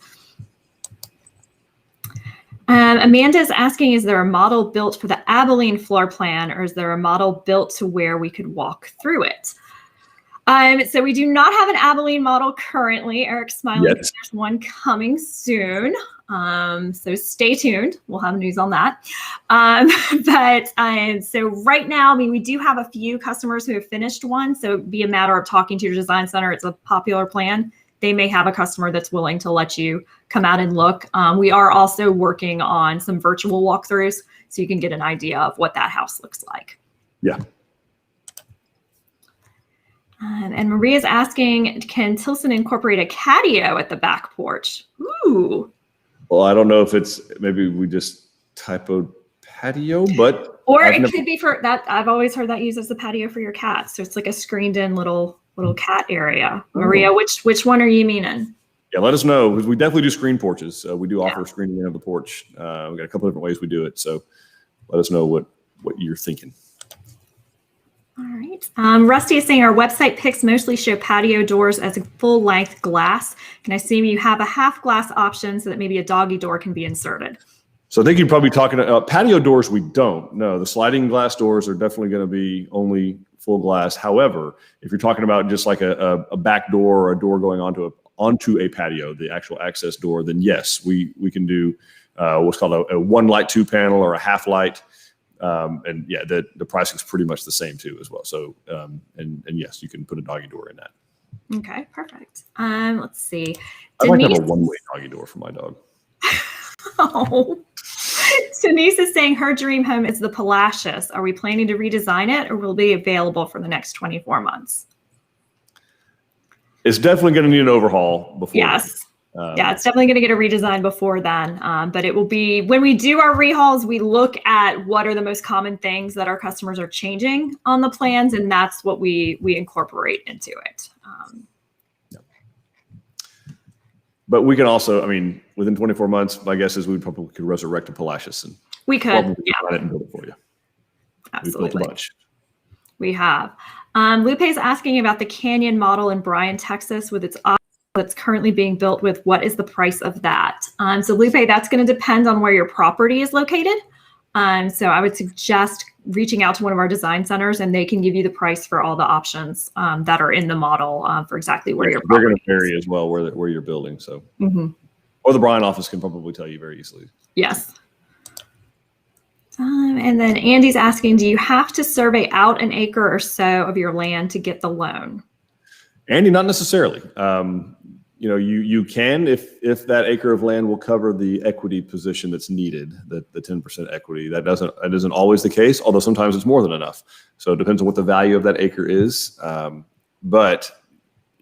Amanda is asking, is there a model built for the Abilene floor plan, or is there a model built to where we could walk through it? So we do not have an Abilene model currently. Eric's smiling. There's one coming soon. So stay tuned. We'll have news on that. So right now, I mean, we do have a few customers who have finished one. So it'd be a matter of talking to your design center. It's a popular plan. They may have a customer that's willing to let you come out and look. We are also working on some virtual walkthroughs, so you can get an idea of what that house looks like. Yeah. And Maria's asking, can Tilson incorporate a catio at the back porch? Ooh. Well, I don't know if maybe we just typoed patio, but. Or it could be for that. I've always heard that used as a patio for your cat. So it's like a screened in little cat area. Maria, which one are you meaning? Yeah, let us know, because we definitely do screen porches. We do offer screening in of the porch. We've got a couple of different ways we do it. So let us know what you're thinking. All right. Rusty is saying our website pics mostly show patio doors as a full length glass. Can I assume you have a half glass option so that maybe a doggy door can be inserted? So I think you're probably talking about patio doors. We don't. No, the sliding glass doors are definitely going to be only full glass. However, if you're talking about just like a back door or a door going onto a patio, the actual access door, then yes, we can do what's called a one light, two panel, or a half light. And yeah, the pricing is pretty much the same too as well. So, and yes, you can put a doggy door in that. Okay, perfect. Let's see. I'd like to have a one-way doggy door for my dog. Oh, Denise is saying her dream home is the Palacios. Are we planning to redesign it, or will it be available for the next 24 months? It's definitely going to need an overhaul before. Yes. Yeah, it's definitely going to get a redesign before then. But it will be, when we do our rehauls, we look at what are the most common things that our customers are changing on the plans, and that's what we incorporate into it. But we can also, I mean, within 24 months, my guess is we probably could resurrect a Palacios and we could it and build it for you. Absolutely. We built a bunch. We have. Lupe is asking about the Canyon model in Bryan, Texas, with its that's currently being built with. What is the price of that? So Lupe, that's going to depend on where your property is located. So I would suggest reaching out to one of our design centers, and they can give you the price for all the options that are in the model for exactly where your property is. They're going to vary as well where you're building. So, or the Bryan office can probably tell you very easily. Yes. And then Andy's asking, do you have to survey out an acre or so of your land to get the loan? Andy, not necessarily. You can if that acre of land will cover the equity position that's needed, the 10% equity. That isn't always the case, although sometimes it's more than enough. So it depends on what the value of that acre is. But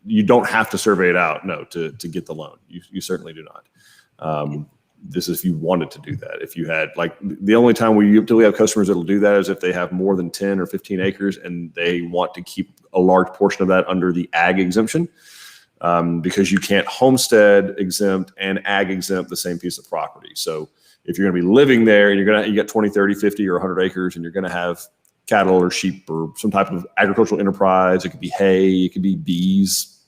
you don't have to survey it out, to get the loan. You certainly do not. This is if you wanted to do that. If you had, like, the only time we typically have customers that'll do that is if they have more than 10 or 15 acres and they want to keep a large portion of that under the ag exemption, because you can't homestead exempt and ag exempt the same piece of property. So if you're going to be living there and you got 20, 30, 50 or 100 acres and you're going to have cattle or sheep or some type of agricultural enterprise, it could be hay, it could be bees.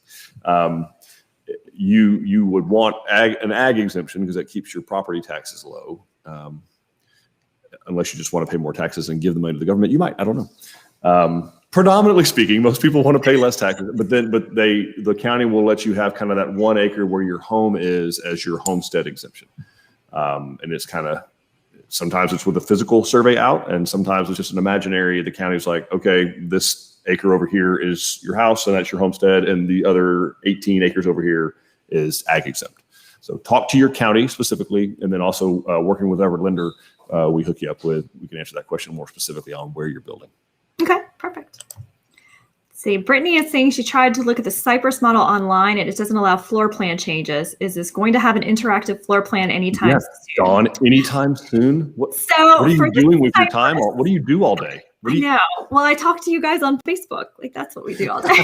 You would want an ag exemption because that keeps your property taxes low. unless you just want to pay more taxes and give the money to the government, you might. I don't know. Predominantly speaking, most people want to pay less taxes, but the county will let you have kind of that 1 acre where your home is as your homestead exemption. And it's kind of, sometimes it's with a physical survey out, and sometimes it's just an imaginary. The county's like, okay, this acre over here is your house and that's your homestead, and the other 18 acres over here is ag exempt. So talk to your county specifically, and then also working with our lender, we hook you up with, we can answer that question more specifically on where you're building. Okay, perfect. See, Brittany is saying she tried to look at the Cypress model online and it doesn't allow floor plan changes. Is this going to have an interactive floor plan anytime soon? Dawn, anytime soon? What are you doing with your time? What do you do all day? I know. Well, I talk to you guys on Facebook. Like, that's what we do all day.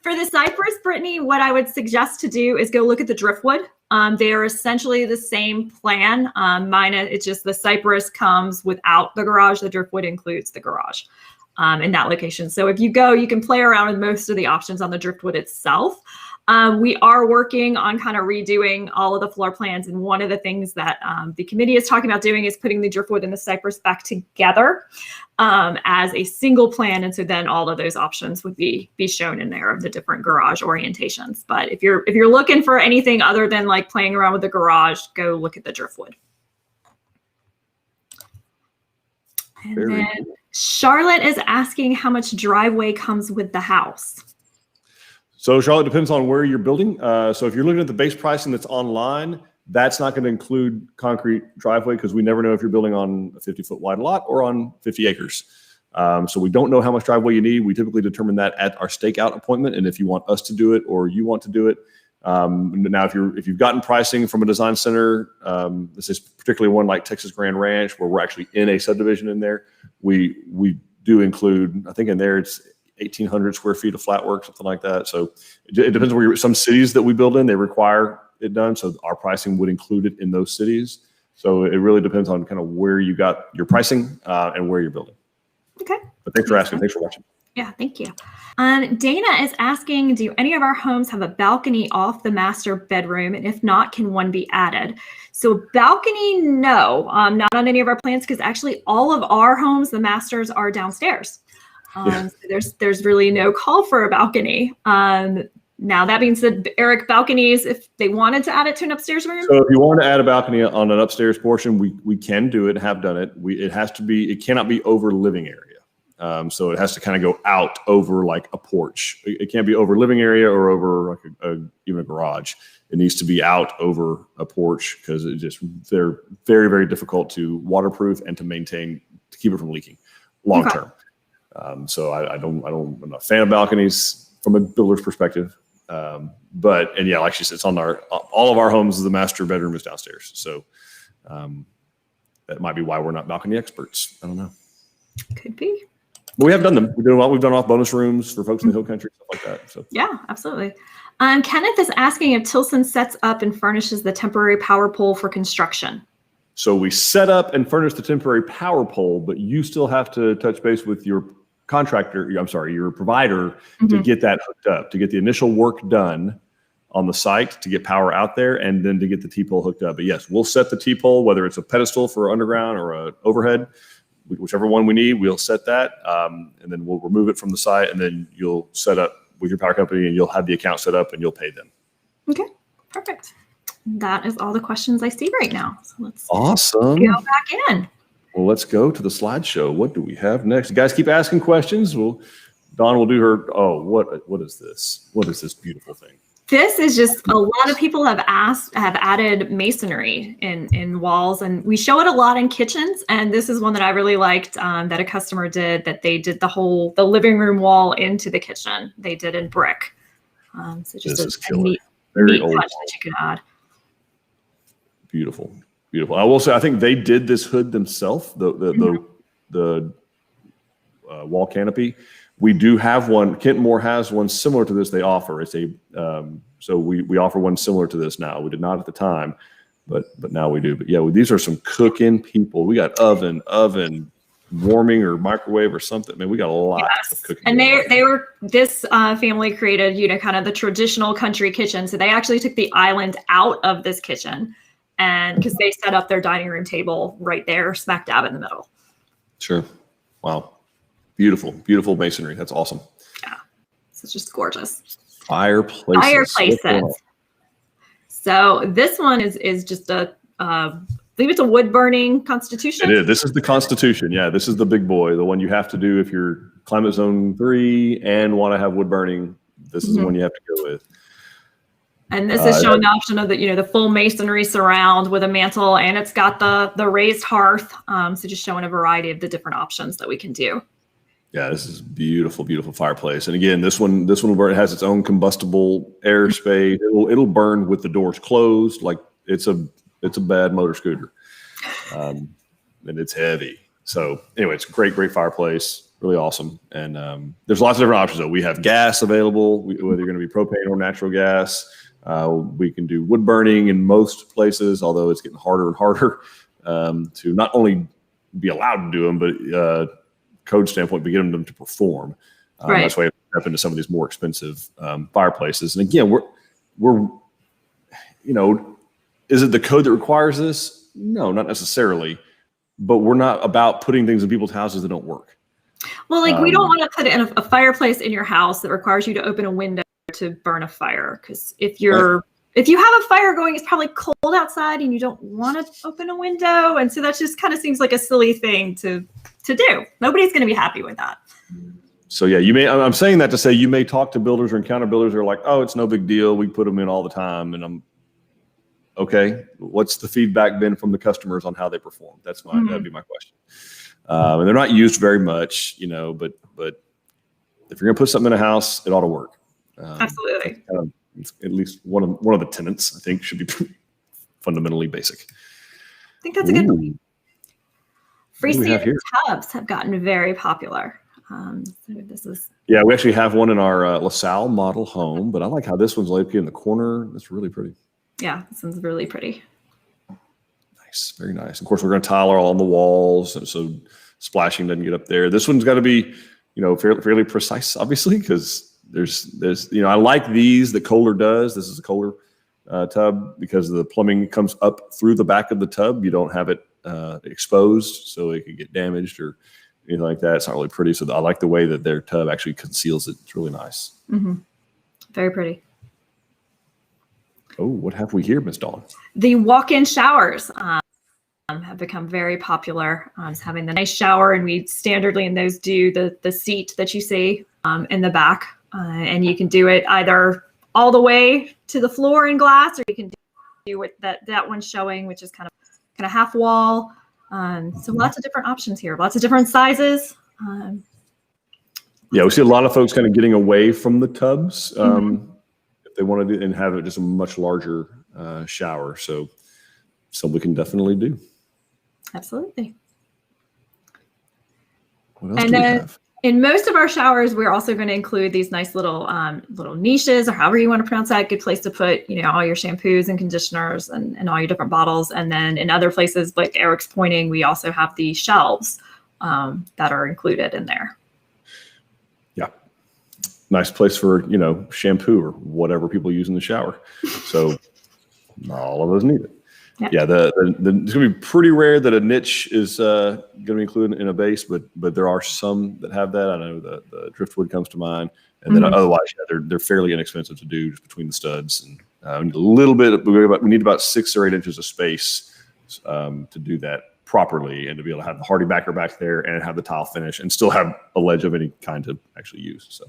For the Cypress, Brittany, what I would suggest to do is go look at the Driftwood. They are essentially the same plan. It's just the Cypress comes without the garage. The Driftwood includes the garage in that location. So if you go, you can play around with most of the options on the Driftwood itself. We are working on kind of redoing all of the floor plans. And one of the things that the committee is talking about doing is putting the Driftwood and the Cypress back together as a single plan. And so then all of those options would be shown in there of the different garage orientations. But if you're looking for anything other than like playing around with the garage, go look at the Driftwood. And then Charlotte is asking how much driveway comes with the house. So Charlotte, depends on where you're building. So if you're looking at the base pricing that's online, that's not going to include concrete driveway because we never know if you're building on a 50-foot wide lot or on 50 acres. So we don't know how much driveway you need. We typically determine that at our stakeout appointment. And if you want us to do it or you want to do it. Now, if you've gotten pricing from a design center, this is particularly one like Texas Grand Ranch where we're actually in a subdivision in there. We do include, I think in there it's 1,800 square feet of flat work, something like that. So it depends where some cities that we build in, they require it done. So our pricing would include it in those cities. So it really depends on kind of where you got your pricing and where you're building. Okay. But thanks for asking. Thanks for watching. Yeah, thank you. Dana is asking, do any of our homes have a balcony off the master bedroom? And if not, can one be added? So balcony, no, not on any of our plans, because actually all of our homes, the masters are downstairs. So there's really no call for a balcony. Now that being said, Eric, balconies, if they wanted to add it to an upstairs room. So if you want to add a balcony on an upstairs portion, we can do it, have done it. It cannot be over living area. So it has to kind of go out over like a porch. It can't be over living area or over like even a garage. It needs to be out over a porch because they're very, very difficult to waterproof and to maintain, to keep it from leaking long term. So I'm not a fan of balconies from a builder's perspective. And yeah, like she said, it's on all of our homes, the master bedroom is downstairs. So that might be why we're not balcony experts. I don't know. Could be. But we have done them. We've done off bonus rooms for folks in the hill country, stuff like that. So yeah, absolutely. Kenneth is asking if Tilson sets up and furnishes the temporary power pole for construction. So we set up and furnish the temporary power pole, but you still have to touch base with your your provider to get that hooked up, to get the initial work done on the site, to get power out there, and then to get the T-pole hooked up. But yes, we'll set the T-pole, whether it's a pedestal for underground or a overhead, whichever one we need, we'll set that. And then we'll remove it from the site, and then you'll set up with your power company and you'll have the account set up and you'll pay them. Okay, perfect. That is all the questions I see right now. So let's awesome. Go back in. Well, let's go to the slideshow. What do we have next? You guys keep asking questions. Dawn will do her. Oh, what is this? What is this beautiful thing? This is just a lot of people have added masonry in walls, and we show it a lot in kitchens. And this is one that I really liked that a customer did. That they did the living room wall into the kitchen. They did in brick. So just a neat touch that you could add. Beautiful. Beautiful. I will say, I think they did this hood themselves, the wall canopy. We do have one. Kentmore has one similar to this. They offer it's so we offer one similar to this now. We did not at the time, but now we do. But yeah, these are some cooking people. We got oven, warming or microwave or something. Man, we got a lot of cooking. And this family created kind of the traditional country kitchen. So they actually took the island out of this kitchen and because they set up their dining room table right there, smack dab in the middle. Sure. Wow. Beautiful, beautiful masonry. That's awesome. Yeah. So it's just gorgeous. Fireplaces. Fireplaces. So this one is just I believe it's a wood burning Constitution. It is. This is the Constitution. Yeah, this is the big boy, the one you have to do if you're climate zone 3 and want to have wood burning. This is the one you have to go with. And this is showing the option of the full masonry surround with a mantle, and it's got the raised hearth. So just showing a variety of the different options that we can do. Yeah, this is beautiful, beautiful fireplace. And again, this one will burn. It has its own combustible air space. It'll burn with the doors closed, like it's a bad motor scooter, and it's heavy. So anyway, it's a great fireplace, really awesome. And there's lots of different options though. We have gas available, whether you're going to be propane or natural gas. We can do wood burning in most places, although it's getting harder and harder to not only be allowed to do them, but code standpoint, we get them to perform. Right. That's why we step into some of these more expensive fireplaces. And again, we're is it the code that requires this? No, not necessarily. But we're not about putting things in people's houses that don't work. Well, we don't want to put in a fireplace in your house that requires you to open a window to burn a fire. Because if you have a fire going, it's probably cold outside and you don't want to open a window. And so that just kind of seems like a silly thing to do. Nobody's going to be happy with that. So yeah, I'm saying that to say you may talk to builders or encounter builders who are like, oh, it's no big deal. We put them in all the time. And I'm okay. What's the feedback been from the customers on how they perform? That'd be my question. And they're not used very much, but if you're going to put something in a house, it ought to work. Absolutely. At least one of the tenets, I think, should be fundamentally basic. I think that's a good point. Freestanding have tubs have gotten very popular. So we actually have one in our LaSalle model home, but I like how this one's laid in the corner. That's really pretty. Yeah, this one's really pretty. Nice, very nice. Of course, we're going to tile all on the walls, so splashing doesn't get up there. This one's got to be, fairly precise, obviously, because there's I like these that Kohler does. This is a Kohler tub because the plumbing comes up through the back of the tub. You don't have it exposed, so it could get damaged or anything like that. It's not really pretty. So I like the way that their tub actually conceals it. It's really nice. Mm-hmm. Very pretty. Oh, what have we here, Miss Dawn? The walk-in showers have become very popular. Having the nice shower, and we standardly in those do the seat that you see in the back, and you can do it either all the way to the floor in glass, or you can do what that one's showing, which is kind of half wall. So lots of different options here, lots of different sizes. We see a lot of folks kind of getting away from the tubs. If they want to do and have it just a much larger shower. So we can definitely do. Absolutely. What else do we have? In most of our showers, we're also going to include these nice little niches, or however you want to pronounce that. Good place to put, all your shampoos and conditioners and all your different bottles. And then in other places, like Eric's pointing, we also have the shelves that are included in there. Yeah. Nice place for, shampoo or whatever people use in the shower. So all of us need it. Yeah, it's going to be pretty rare that a niche is going to be included in a base, but there are some that have that. I know the driftwood comes to mind, and then otherwise, they're fairly inexpensive to do just between the studs, and a little bit. We need about 6 or 8 inches of space to do that properly, and to be able to have the hardy backer back there and have the tile finish, and still have a ledge of any kind to actually use. So.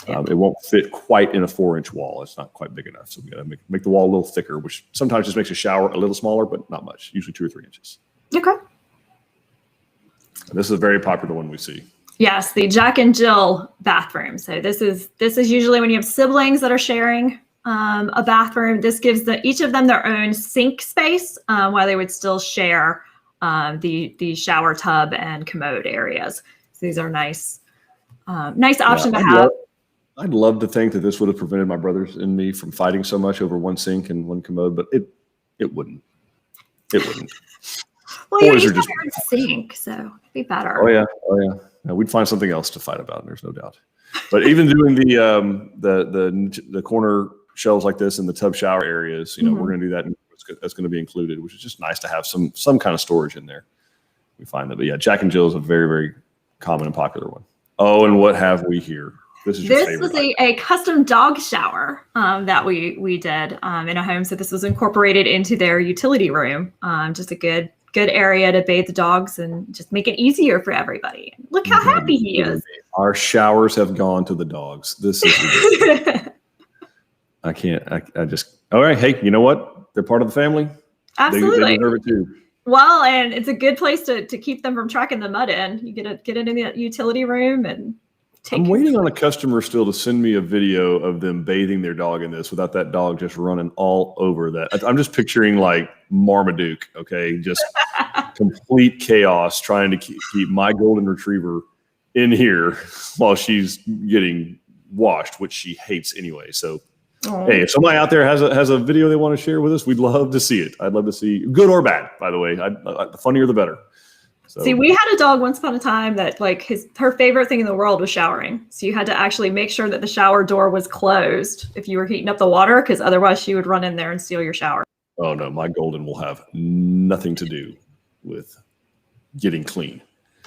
It won't fit quite in a 4-inch wall. It's not quite big enough. So we got to make the wall a little thicker, which sometimes just makes a shower a little smaller, but not much, usually 2 or 3 inches. Okay. And this is a very popular one we see. Yes, the Jack and Jill bathroom. So this is usually when you have siblings that are sharing a bathroom. This gives each of them their own sink space while they would still share the shower tub and commode areas. So these are nice option to have. I'd love to think that this would have prevented my brothers and me from fighting so much over one sink and one commode, but it wouldn't. It wouldn't. Well, you each have your own sink, so it'd be better. Oh yeah. No, we'd find something else to fight about. There's no doubt. But even doing the corner shelves like this in the tub shower areas, we're going to do that in that's going to be included, which is just nice to have some kind of storage in there. We find that, but yeah, Jack and Jill is a very, very common and popular one. Oh, and what have we here? This is your favorite. This was a custom dog shower that we did in a home. So this was incorporated into their utility room. Just a good area to bathe the dogs and just make it easier for everybody. Look how happy he is. Our showers have gone to the dogs. This is ridiculous. I just, all right. Hey, you know what? They're part of the family. Absolutely. They deserve it too. Well, and it's a good place to keep them from tracking the mud in. You get it in the utility room and I'm waiting on a customer still to send me a video of them bathing their dog in this without that dog just running all over that. I'm just picturing like Marmaduke, okay? Just complete chaos trying to keep my golden retriever in here while she's getting washed, which she hates anyway. So, hey, if somebody out there has a video they want to share with us, we'd love to see it. I'd love to see, good or bad, by the way. The funnier the better. So. See, we had a dog once upon a time that like her favorite thing in the world was showering. So you had to actually make sure that the shower door was closed if you were heating up the water, because otherwise she would run in there and steal your shower. Oh no, my golden will have nothing to do with getting clean.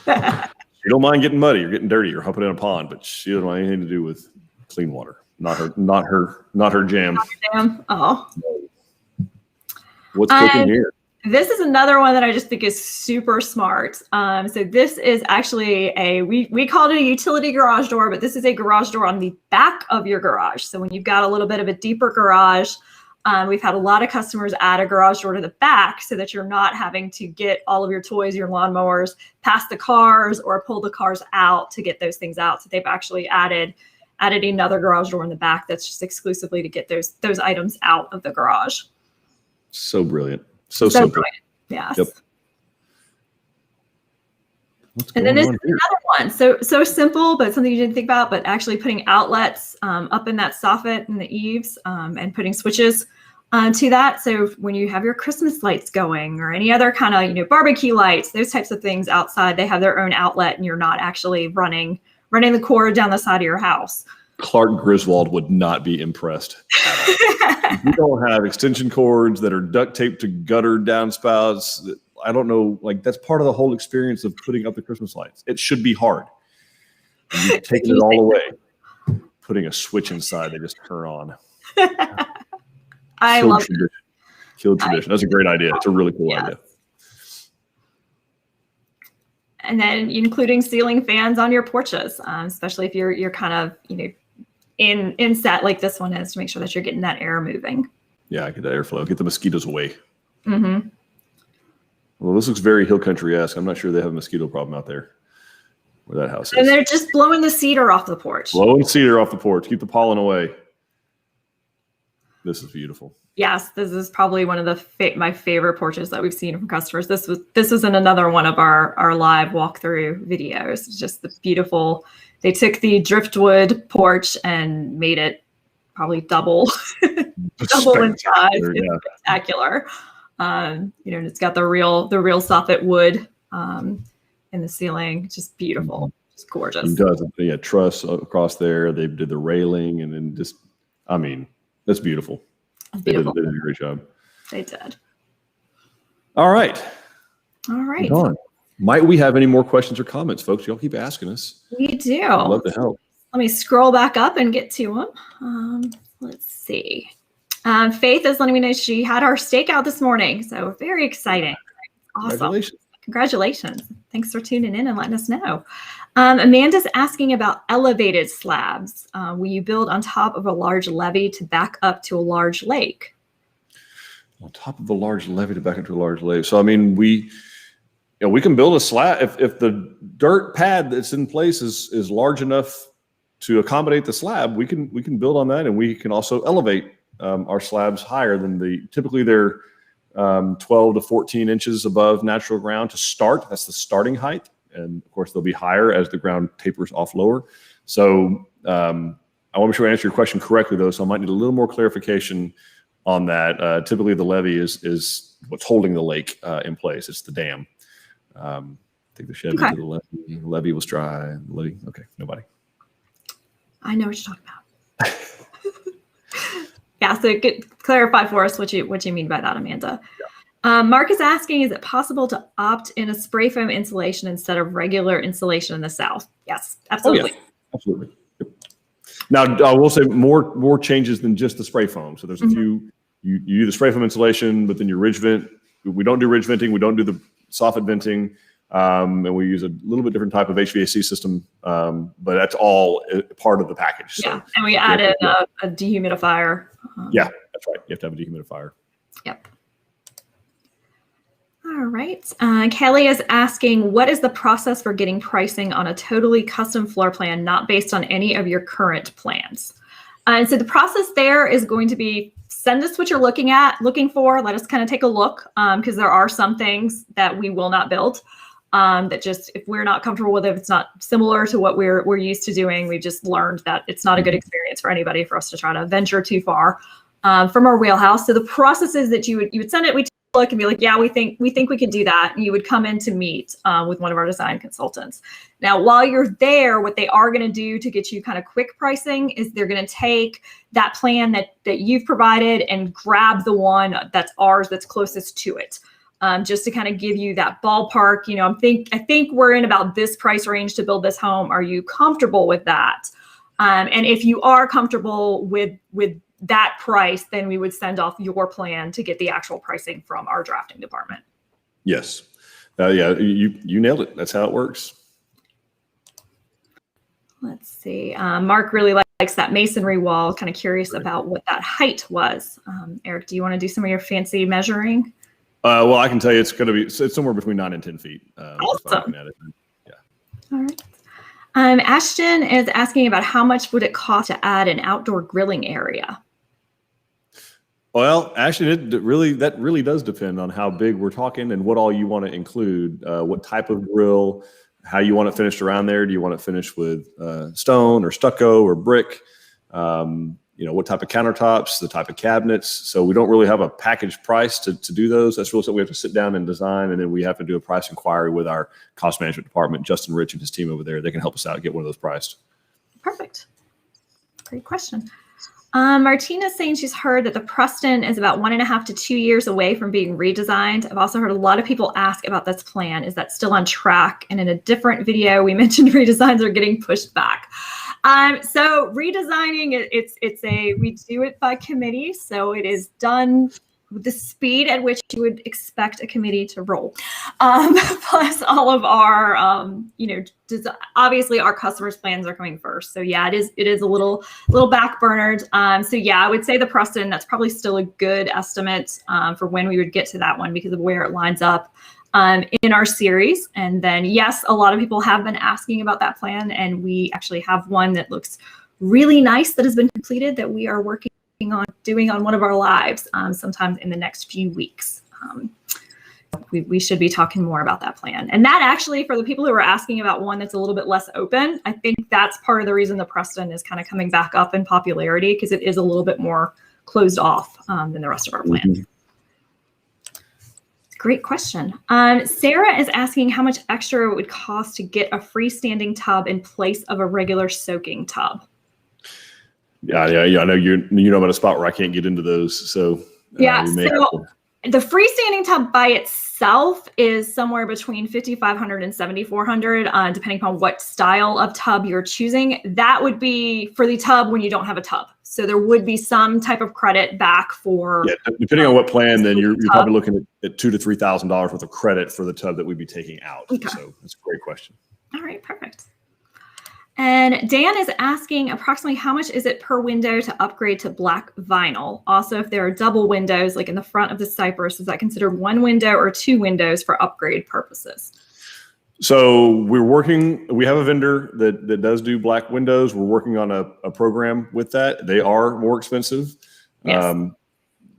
She don't mind getting muddy or getting dirty or humping in a pond, but she doesn't want anything to do with clean water. Not her jam. Not your jam. Oh. What's cooking here? This is another one that I just think is super smart. So this is actually we called it a utility garage door, but this is a garage door on the back of your garage. So when you've got a little bit of a deeper garage, we've had a lot of customers add a garage door to the back so that you're not having to get all of your toys, your lawnmowers, past the cars or pull the cars out to get those things out. So they've actually added another garage door in the back that's just exclusively to get those items out of the garage. So brilliant. So simple. Brilliant. Yes. Yep. And then this is another one. So simple, but something you didn't think about, but actually putting outlets up in that soffit and the eaves and putting switches to that. So when you have your Christmas lights going or any other kind of, barbecue lights, those types of things outside, they have their own outlet and you're not actually running the cord down the side of your house. Clark Griswold would not be impressed at all. If you don't have extension cords that are duct taped to gutter downspouts, I don't know, like that's part of the whole experience of putting up the Christmas lights. It should be hard. And you're taking it all away, putting a switch inside they just turn on. I love it. Killed tradition. That's a great idea. It's a really cool idea. And then including ceiling fans on your porches, especially if you're kind of, in set like this one is, to make sure that you're getting that air moving. Yeah, get that airflow, get the mosquitoes away. Mm-hmm. Well, this looks very hill country-esque. I'm not sure they have a mosquito problem out there where that house is. And they're just blowing the cedar off the porch. Blowing cedar off the porch. Keep the pollen away. This is beautiful. Yes, this is probably one of my favorite porches that we've seen from customers. This was in another one of our live walkthrough videos. It's just the beautiful. They took the driftwood porch and made it probably double in size. It's spectacular. And it's got the real soffit wood in the ceiling. Just beautiful. Just gorgeous. It does. Yeah, truss across there. They did the railing and then just, that's beautiful. They did a great job. They did. All right. Right. Might we have any more questions or comments, folks? Y'all keep asking us. We do. I'd love to help. Let me scroll back up and get to them. Let's see. Faith is letting me know she had our stakeout this morning. So very exciting. Awesome. Congratulations. Thanks for tuning in and letting us know. Amanda's asking about elevated slabs. Will you build on top of a large levee to back up to a large lake? On top of a large levee to back up to a large lake. So, we can build a slab if the dirt pad that's in place is large enough to accommodate the slab. We can build on that, and we can also elevate our slabs higher than typically they're 12 to 14 inches above natural ground to start. That's the starting height. And of course, they'll be higher as the ground tapers off lower. So I want to make sure I answer your question correctly, though. So I might need a little more clarification on that. Typically, the levee is what's holding the lake in place. It's the dam. Take the shed into the levee. The levee was dry. The levee. Okay, nobody. I know what you're talking about. Yeah, so clarify for us what you mean by that, Amanda. Yeah. Mark is asking, is it possible to opt in a spray foam insulation instead of regular insulation in the South? Yes, absolutely. Oh, yeah. Absolutely. Yep. Now, I will say more changes than just the spray foam. So there's a few, you do the spray foam insulation, but then your ridge vent. We don't do ridge venting. We don't do the soffit venting. And we use a little bit different type of HVAC system, but that's all part of the package. So, yeah, and we added a dehumidifier. Yeah, that's right. You have to have a dehumidifier. Yep. All right. Kelly is asking, what is the process for getting pricing on a totally custom floor plan, not based on any of your current plans? And so the process there is going to be, send us what you're looking for. Let us kind of take a look, because there are some things that we will not build. That just, if we're not comfortable with it, if it's not similar to what we're used to doing, we just learned that it's not a good experience for anybody for us to try to venture too far from our wheelhouse. So the process is that you would send it, we take a look and be like, yeah, we think we can do that. And you would come in to meet with one of our design consultants. Now, while you're there, what they are going to do to get you kind of quick pricing is they're going to take that plan that you've provided and grab the one that's ours that's closest to it. Just to kind of give you that ballpark, I think we're in about this price range to build this home. Are you comfortable with that? And if you are comfortable with that price, then we would send off your plan to get the actual pricing from our drafting department. Yes. Yeah, you nailed it. That's how it works. Let's see. Mark really likes that masonry wall. Kind of curious about what that height was. Eric, do you want to do some of your fancy measuring? Well, I can tell you it's somewhere between 9 and 10 feet. Awesome. Yeah. All right. Ashton is asking about how much would it cost to add an outdoor grilling area? Well, actually, that really does depend on how big we're talking and what all you want to include. What type of grill, how you want it finished around there. Do you want it finished with stone or stucco or brick? What type of countertops, the type of cabinets. So we don't really have a package price to do those. That's really something we have to sit down and design. And then we have to do a price inquiry with our cost management department, Justin Rich and his team over there. They can help us out and get one of those priced. Perfect. Great question. Martina's saying she's heard that the Preston is about 1.5 to 2 years away from being redesigned. I've also heard a lot of people ask about this plan. Is that still on track? And in a different video, we mentioned redesigns are getting pushed back. So redesigning, we do it by committee. So it is done with the speed at which you would expect a committee to roll. Plus all of our, obviously our customers' plans are coming first. So yeah, it is a little backburnered. So yeah, I would say the Preston, that's probably still a good estimate for when we would get to that one because of where it lines up in our series. And then yes, a lot of people have been asking about that plan, and we actually have one that looks really nice that has been completed that we are working on doing on one of our lives sometime in the next few weeks. We should be talking more about that plan. And that actually, for the people who are asking about one that's a little bit less open, I think that's part of the reason the Preston is kind of coming back up in popularity, because it is a little bit more closed off than the rest of our plans. Great question. Sarah is asking how much extra it would cost to get a freestanding tub in place of a regular soaking tub. Yeah. I know I'm at a spot where I can't get into those. So the freestanding tub by itself is somewhere between $5,500 and $7,400, depending upon what style of tub you're choosing. That would be for the tub when you don't have a tub. So there would be some type of credit back for. Yeah, depending on what plan, then you're probably looking at $2,000 to $3,000 worth of credit for the tub that we'd be taking out. Okay. So that's a great question. All right, perfect. And Dan is asking approximately how much is it per window to upgrade to black vinyl? Also, if there are double windows, like in the front of the Cypress, is that considered one window or two windows for upgrade purposes? So we have a vendor that does do black windows. We're working on a program with that. They are more expensive. Yes.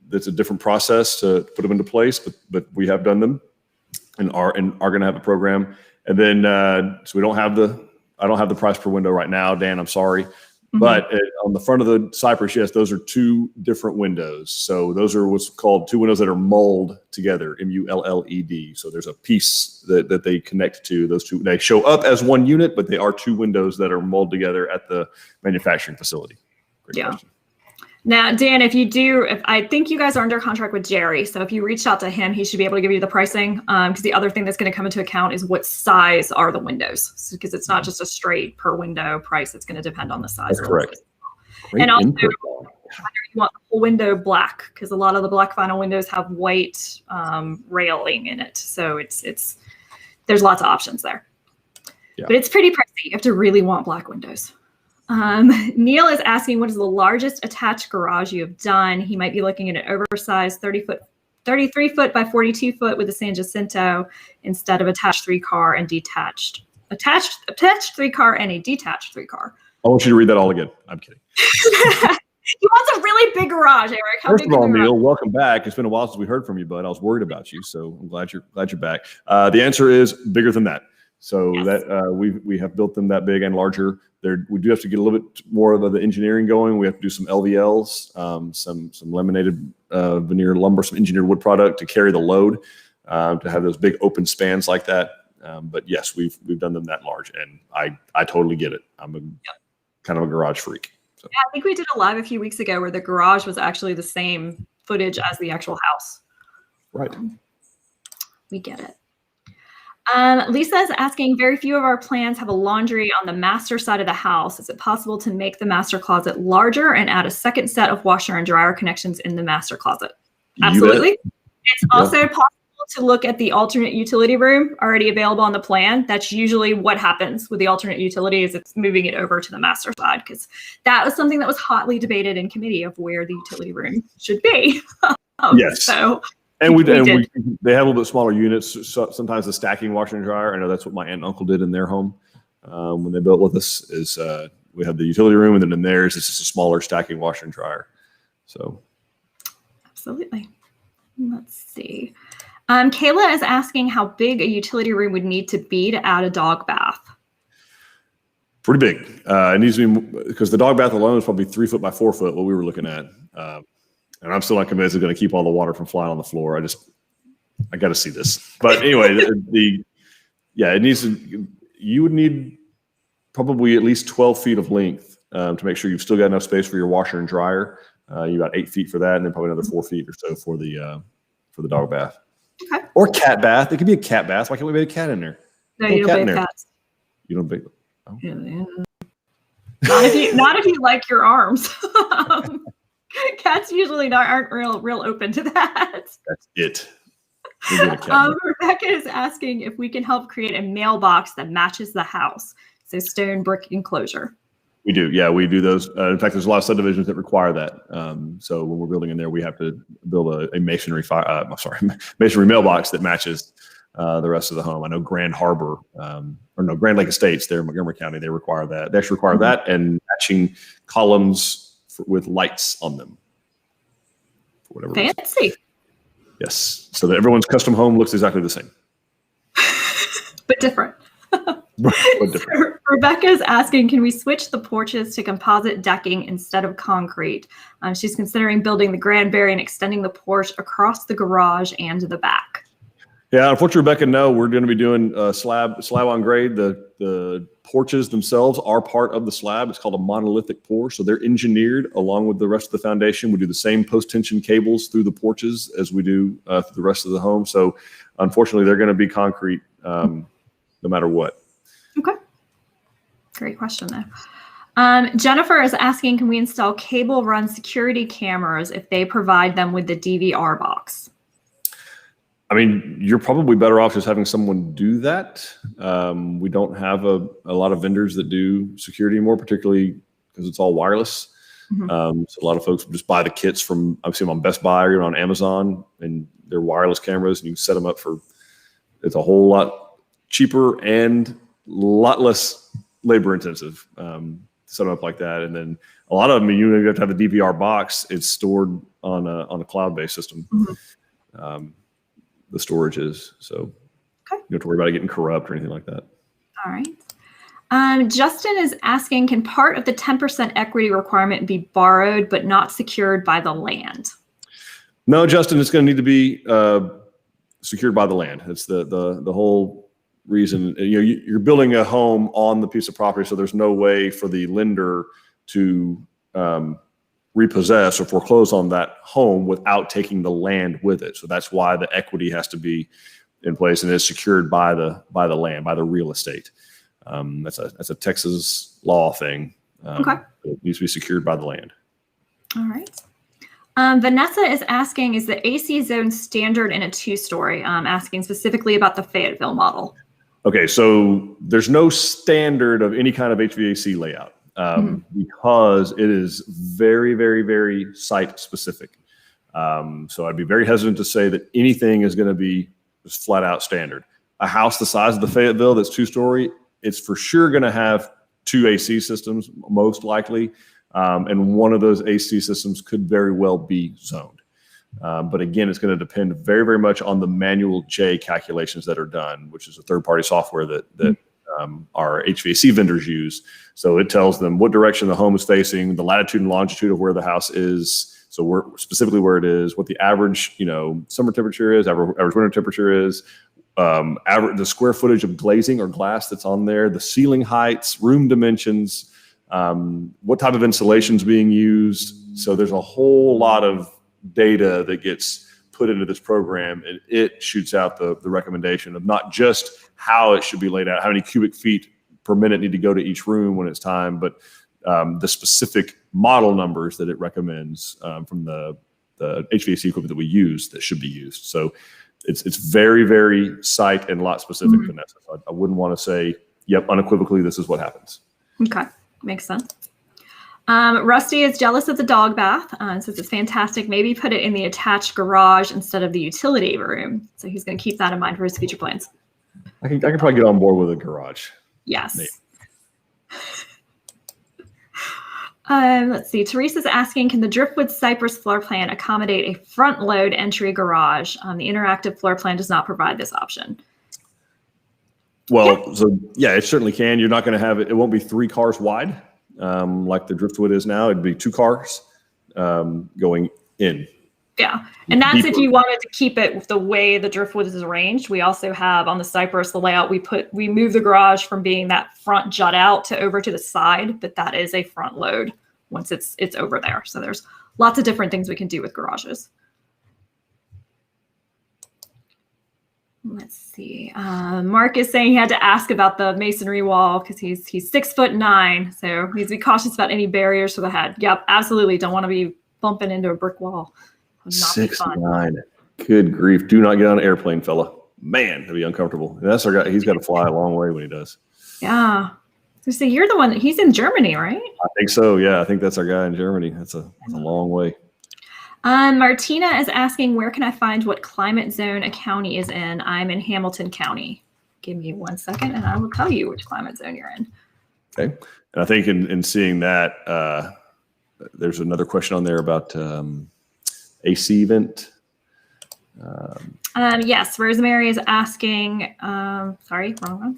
That's a different process to put them into place, but we have done them and are going to have a program. And then, so I don't have the price per window right now, Dan, I'm sorry. Mm-hmm. But on the front of the Cypress, yes, those are two different windows. So those are what's called two windows that are mulled together, M-U-L-L-E-D. So there's a piece that they connect to. Those two, they show up as one unit, but they are two windows that are mulled together at the manufacturing facility. Great question. Now, Dan, if I think you guys are under contract with Jerry, so if you reached out to him, he should be able to give you the pricing. Because the other thing that's going to come into account is what size are the windows, because it's not just a straight per window price. It's going to depend on the size. That's correct. Great and also, input. whether you want the whole window black, because a lot of the black vinyl windows have white railing in it, so there's lots of options there. Yeah. But it's pretty pricey. You have to really want black windows. Neil is asking, what is the largest attached garage you have done? He might be looking at an oversized 33 foot by 42 foot with a San Jacinto instead of attached 3-car and detached. Attached 3-car and a detached 3-car. I want you to read that all again. I'm kidding. He wants a really big garage, Eric. First of all, Neil, welcome back. It's been a while since we heard from you, bud. I was worried about you, so I'm glad you're back. The answer is bigger than that. So yes. That we have built them that big and larger. We do have to get a little bit more of the engineering going. We have to do some LVLs, some laminated veneer lumber, some engineered wood product to carry the load, to have those big open spans like that. But yes, we've done them that large, and I totally get it. I'm kind of a garage freak. So. Yeah, I think we did a live a few weeks ago where the garage was actually the same footage as the actual house. Right. We get it. Lisa is asking, very few of our plans have a laundry on the master side of the house. Is it possible to make the master closet larger and add a second set of washer and dryer connections in the master closet? Absolutely. It's also possible to look at the alternate utility room already available on the plan. That's usually what happens with the alternate utility, is it's moving it over to the master side, because that was something that was hotly debated in committee of where the utility room should be. Yes. So. And they have a little bit smaller units. So sometimes the stacking washer and dryer. I know that's what my aunt and uncle did in their home when they built with us. Is we have the utility room, and then in theirs it's just a smaller stacking washer and dryer. So, absolutely. Let's see. Kayla is asking how big a utility room would need to be to add a dog bath. Pretty big. It needs to be, because the dog bath alone is probably 3 foot by 4 foot. What we were looking at. And I'm still not convinced it's going to keep all the water from flying on the floor. I got to see this. But anyway, it needs to, you would need probably at least 12 feet of length to make sure you've still got enough space for your washer and dryer. You got 8 feet for that, and then probably another 4 feet or so for the dog bath. Okay. Or cat bath. It could be a cat bath. Why can't we make a cat in there? No, you don't bathe cats. You don't bathe. Oh. Yeah. Not if you like your arms. Cats usually aren't real open to that. That's it. Rebecca is asking if we can help create a mailbox that matches the house. So stone brick enclosure. We do. Yeah, we do those. In fact, there's a lot of subdivisions that require that. So when we're building in there, we have to build a masonry mailbox that matches the rest of the home. I know Grand Harbor, Grand Lake Estates there in Montgomery County, they require that. They actually require that and matching columns with lights on them. For whatever Fancy. Reason. Yes. So that everyone's custom home looks exactly the same. But different. So Rebecca is asking, can we switch the porches to composite decking instead of concrete? She's considering building the Granbury and extending the porch across the garage and the back. Yeah, unfortunately, Rebecca, no, we're going to be doing slab on grade. The porches themselves are part of the slab. It's called a monolithic porch. So they're engineered along with the rest of the foundation. We do the same post-tension cables through the porches as we do through the rest of the home. So unfortunately, they're going to be concrete no matter what. Okay. Great question, though. Jennifer is asking, can we install cable-run security cameras if they provide them with the DVR box? I mean, you're probably better off just having someone do that. We don't have a lot of vendors that do security anymore, particularly because it's all wireless. Mm-hmm. So a lot of folks just buy the kits from, I've seen them on Best Buy or on Amazon, and they're wireless cameras, and you can set them up it's a whole lot cheaper and a lot less labor intensive to set them up like that. And then a lot of them, you have to have a DVR box. It's stored on a cloud-based system. Mm-hmm. The storage is, so you don't have to worry about it getting corrupt or anything like that. All right. Justin is asking, can part of the 10% equity requirement be borrowed but not secured by the land? No, Justin, it's going to need to be secured by the land. It's the whole reason. You're building a home on the piece of property, so there's no way for the lender to repossess or foreclose on that home without taking the land with it. So that's why the equity has to be in place and is secured by the land, by the real estate. That's a Texas law thing. Okay. It needs to be secured by the land. All right. Vanessa is asking, is the AC zone standard in a 2-story? Asking specifically about the Fayetteville model. Okay, so there's no standard of any kind of HVAC layout because it is very, very, very site specific. So I'd be very hesitant to say that anything is going to be just flat out standard. A house the size of the Fayetteville that's 2-story, it's for sure going to have 2 AC systems, most likely. And one of those AC systems could very well be zoned. But again, it's going to depend very, very much on the manual J calculations that are done, which is a third-party software that our HVAC vendors use. So it tells them what direction the home is facing, the latitude and longitude of where the house is. So we're specifically where it is, what the average, summer temperature is, average winter temperature is, the square footage of glazing or glass that's on there, the ceiling heights, room dimensions, what type of insulation is being used. So there's a whole lot of data that gets put into this program, and it shoots out the recommendation of not just how it should be laid out, how many cubic feet per minute need to go to each room when it's time, but the specific model numbers that it recommends from the HVAC equipment that we use that should be used. So it's very, very site and lot specific, Vanessa. So I wouldn't want to say, yep, unequivocally, this is what happens. Okay, makes sense. Rusty is jealous of the dog bath and says it's fantastic. Maybe put it in the attached garage instead of the utility room. So he's going to keep that in mind for his future plans. I can probably get on board with a garage. Yes. Maybe. Let's see. Teresa's asking, can the Driftwood Cypress floor plan accommodate a front load entry garage? The interactive floor plan does not provide this option. Well, so yeah, it certainly can. You're not going to have it. It won't be 3 cars wide like the Driftwood is now. It'd be 2 cars going in. Yeah. And that's deeper. If you wanted to keep it the way the Driftwood is arranged. We also have on the Cypress, the layout, we move the garage from being that front jut out to over to the side, but that is a front load once it's over there. So there's lots of different things we can do with garages. Let's see. Mark is saying he had to ask about the masonry wall because he's 6'9", so he needs to be cautious about any barriers to the head. Yep, absolutely. Don't want to be bumping into a brick wall. 6'9". Good grief. Do not get on an airplane, fella. Man, that'd be uncomfortable. And that's our guy. He's got to fly a long way when he does. Yeah. So you're the one, he's in Germany, right? I think so. Yeah. I think that's our guy in Germany. That's a long way. Martina is asking, where can I find what climate zone a county is in? I'm in Hamilton County. Give me 1 second and I will tell you which climate zone you're in. Okay. And I think in seeing that, there's another question on there about AC vent. Yes, Rosemary is asking, sorry, wrong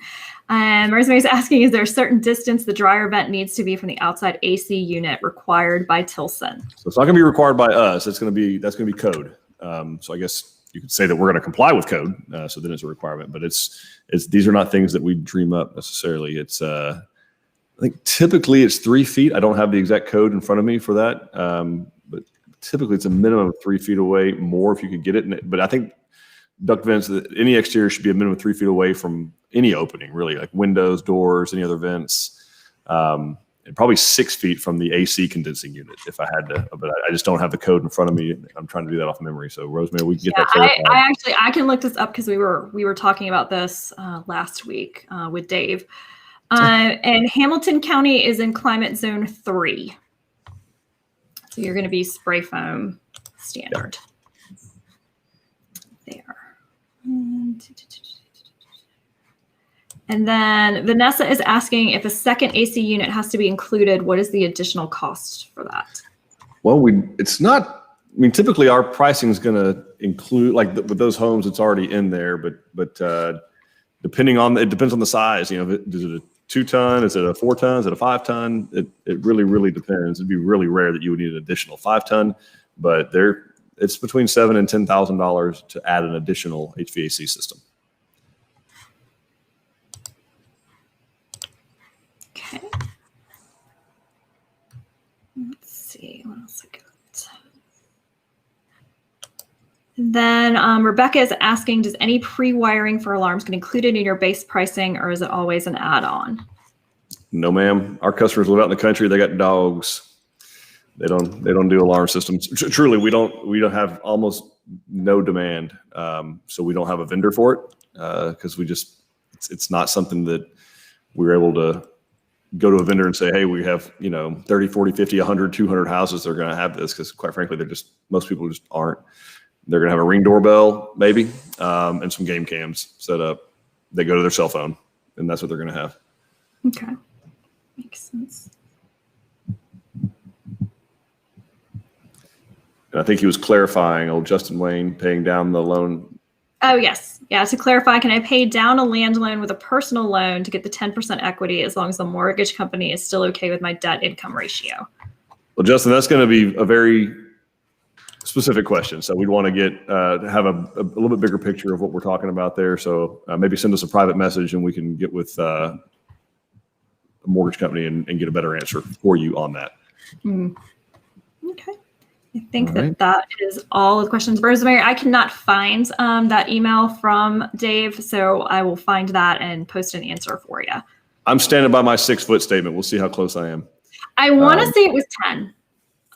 one. Rosemary's asking, is there a certain distance the dryer vent needs to be from the outside AC unit required by Tilson? So it's not going to be required by us. That's going to be code. So I guess you could say that we're going to comply with code. So then it's a requirement, but these are not things that we dream up necessarily. It's, I think typically it's 3 feet. I don't have the exact code in front of me for that. But typically it's a minimum of 3 feet away, more if you could get it. But I think duct vents, any exterior should be a minimum of 3 feet away from any opening, really, like windows, doors, any other vents. And probably 6 feet from the AC condensing unit if I had to, but I just don't have the code in front of me. I'm trying to do that off memory. So Rosemary, we can get that clarified. I can look this up because we were talking about this last week with Dave. And Hamilton County is in climate zone 3. So you're going to be spray foam standard. Yep. There. And then Vanessa is asking if a second AC unit has to be included. What is the additional cost for that? Well, it's not. I mean, typically our pricing is going to include, like with those homes, it's already in there. But depending on it depends on the size. You know, is it a 2-ton? Is it a 4-ton? Is it a 5-ton? It really depends. It'd be really rare that you would need an additional 5-ton, but it's between $7,000 and $10,000 to add an additional HVAC system. Okay. Let's see what else I Then Rebecca is asking, does any pre-wiring for alarms get included in your base pricing, or is it always an add-on? No, ma'am. Our customers live out in the country. They got dogs. They don't do alarm systems. Truly, we don't have almost no demand. So we don't have a vendor for it because it's not something that we're able to go to a vendor and say, hey, we have 30, 40, 50, 100, 200 houses that are going to have this, because quite frankly, most people just aren't. They're going to have a Ring doorbell, maybe, and some game cams set up. They go to their cell phone, and that's what they're going to have. Okay. Makes sense. And I think he was clarifying, old Justin Wayne, paying down the loan. Oh, yes. Yeah. To clarify, can I pay down a land loan with a personal loan to get the 10% equity as long as the mortgage company is still okay with my debt income ratio? Well, Justin, that's going to be a very specific question. So we'd want to get have a little bit bigger picture of what we're talking about there. So maybe send us a private message and we can get with a mortgage company and get a better answer for you on that. Okay. I think that is all of the questions. Rosemary, I cannot find that email from Dave, so I will find that and post an answer for you. I'm standing by my 6-foot statement. We'll see how close I am. I want to say it was 10.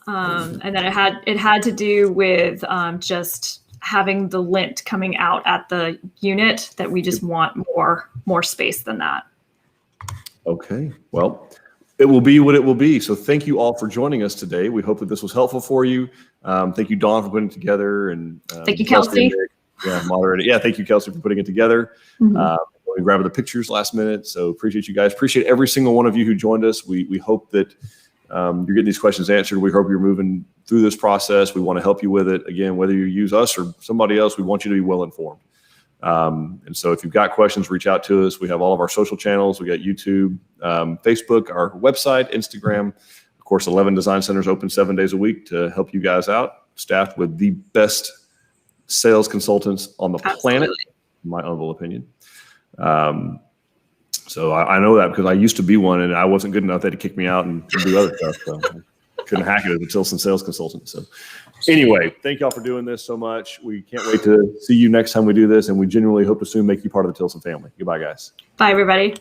And then it had to do with just having the lint coming out at the unit, that we just want more space than that. Okay. Well, it will be what it will be. So thank you all for joining us today. We hope that this was helpful for you. Thank you, Dawn, for putting it together. And thank you, Kelsey. Moderator. Yeah, thank you, Kelsey, for putting it together. We grabbed the pictures last minute. So appreciate you guys. Appreciate every single one of you who joined us. We hope that you're getting these questions answered. We hope you're moving through this process. We want to help you with it. Again, whether you use us or somebody else, we want you to be well informed. And so if you've got questions, reach out to us. We have all of our social channels. We got YouTube, Facebook, our website, Instagram. Of course, 11 design centers open 7 days a week to help you guys out, staffed with the best sales consultants on the planet, in my humble opinion. So I know that because I used to be one and I wasn't good enough. They had to kick me out and do other stuff. So I couldn't hack it as a Tilson sales consultant. So anyway, thank y'all for doing this so much. We can't wait to see you next time we do this. And we genuinely hope to soon make you part of the Tilson family. Goodbye, guys. Bye, everybody.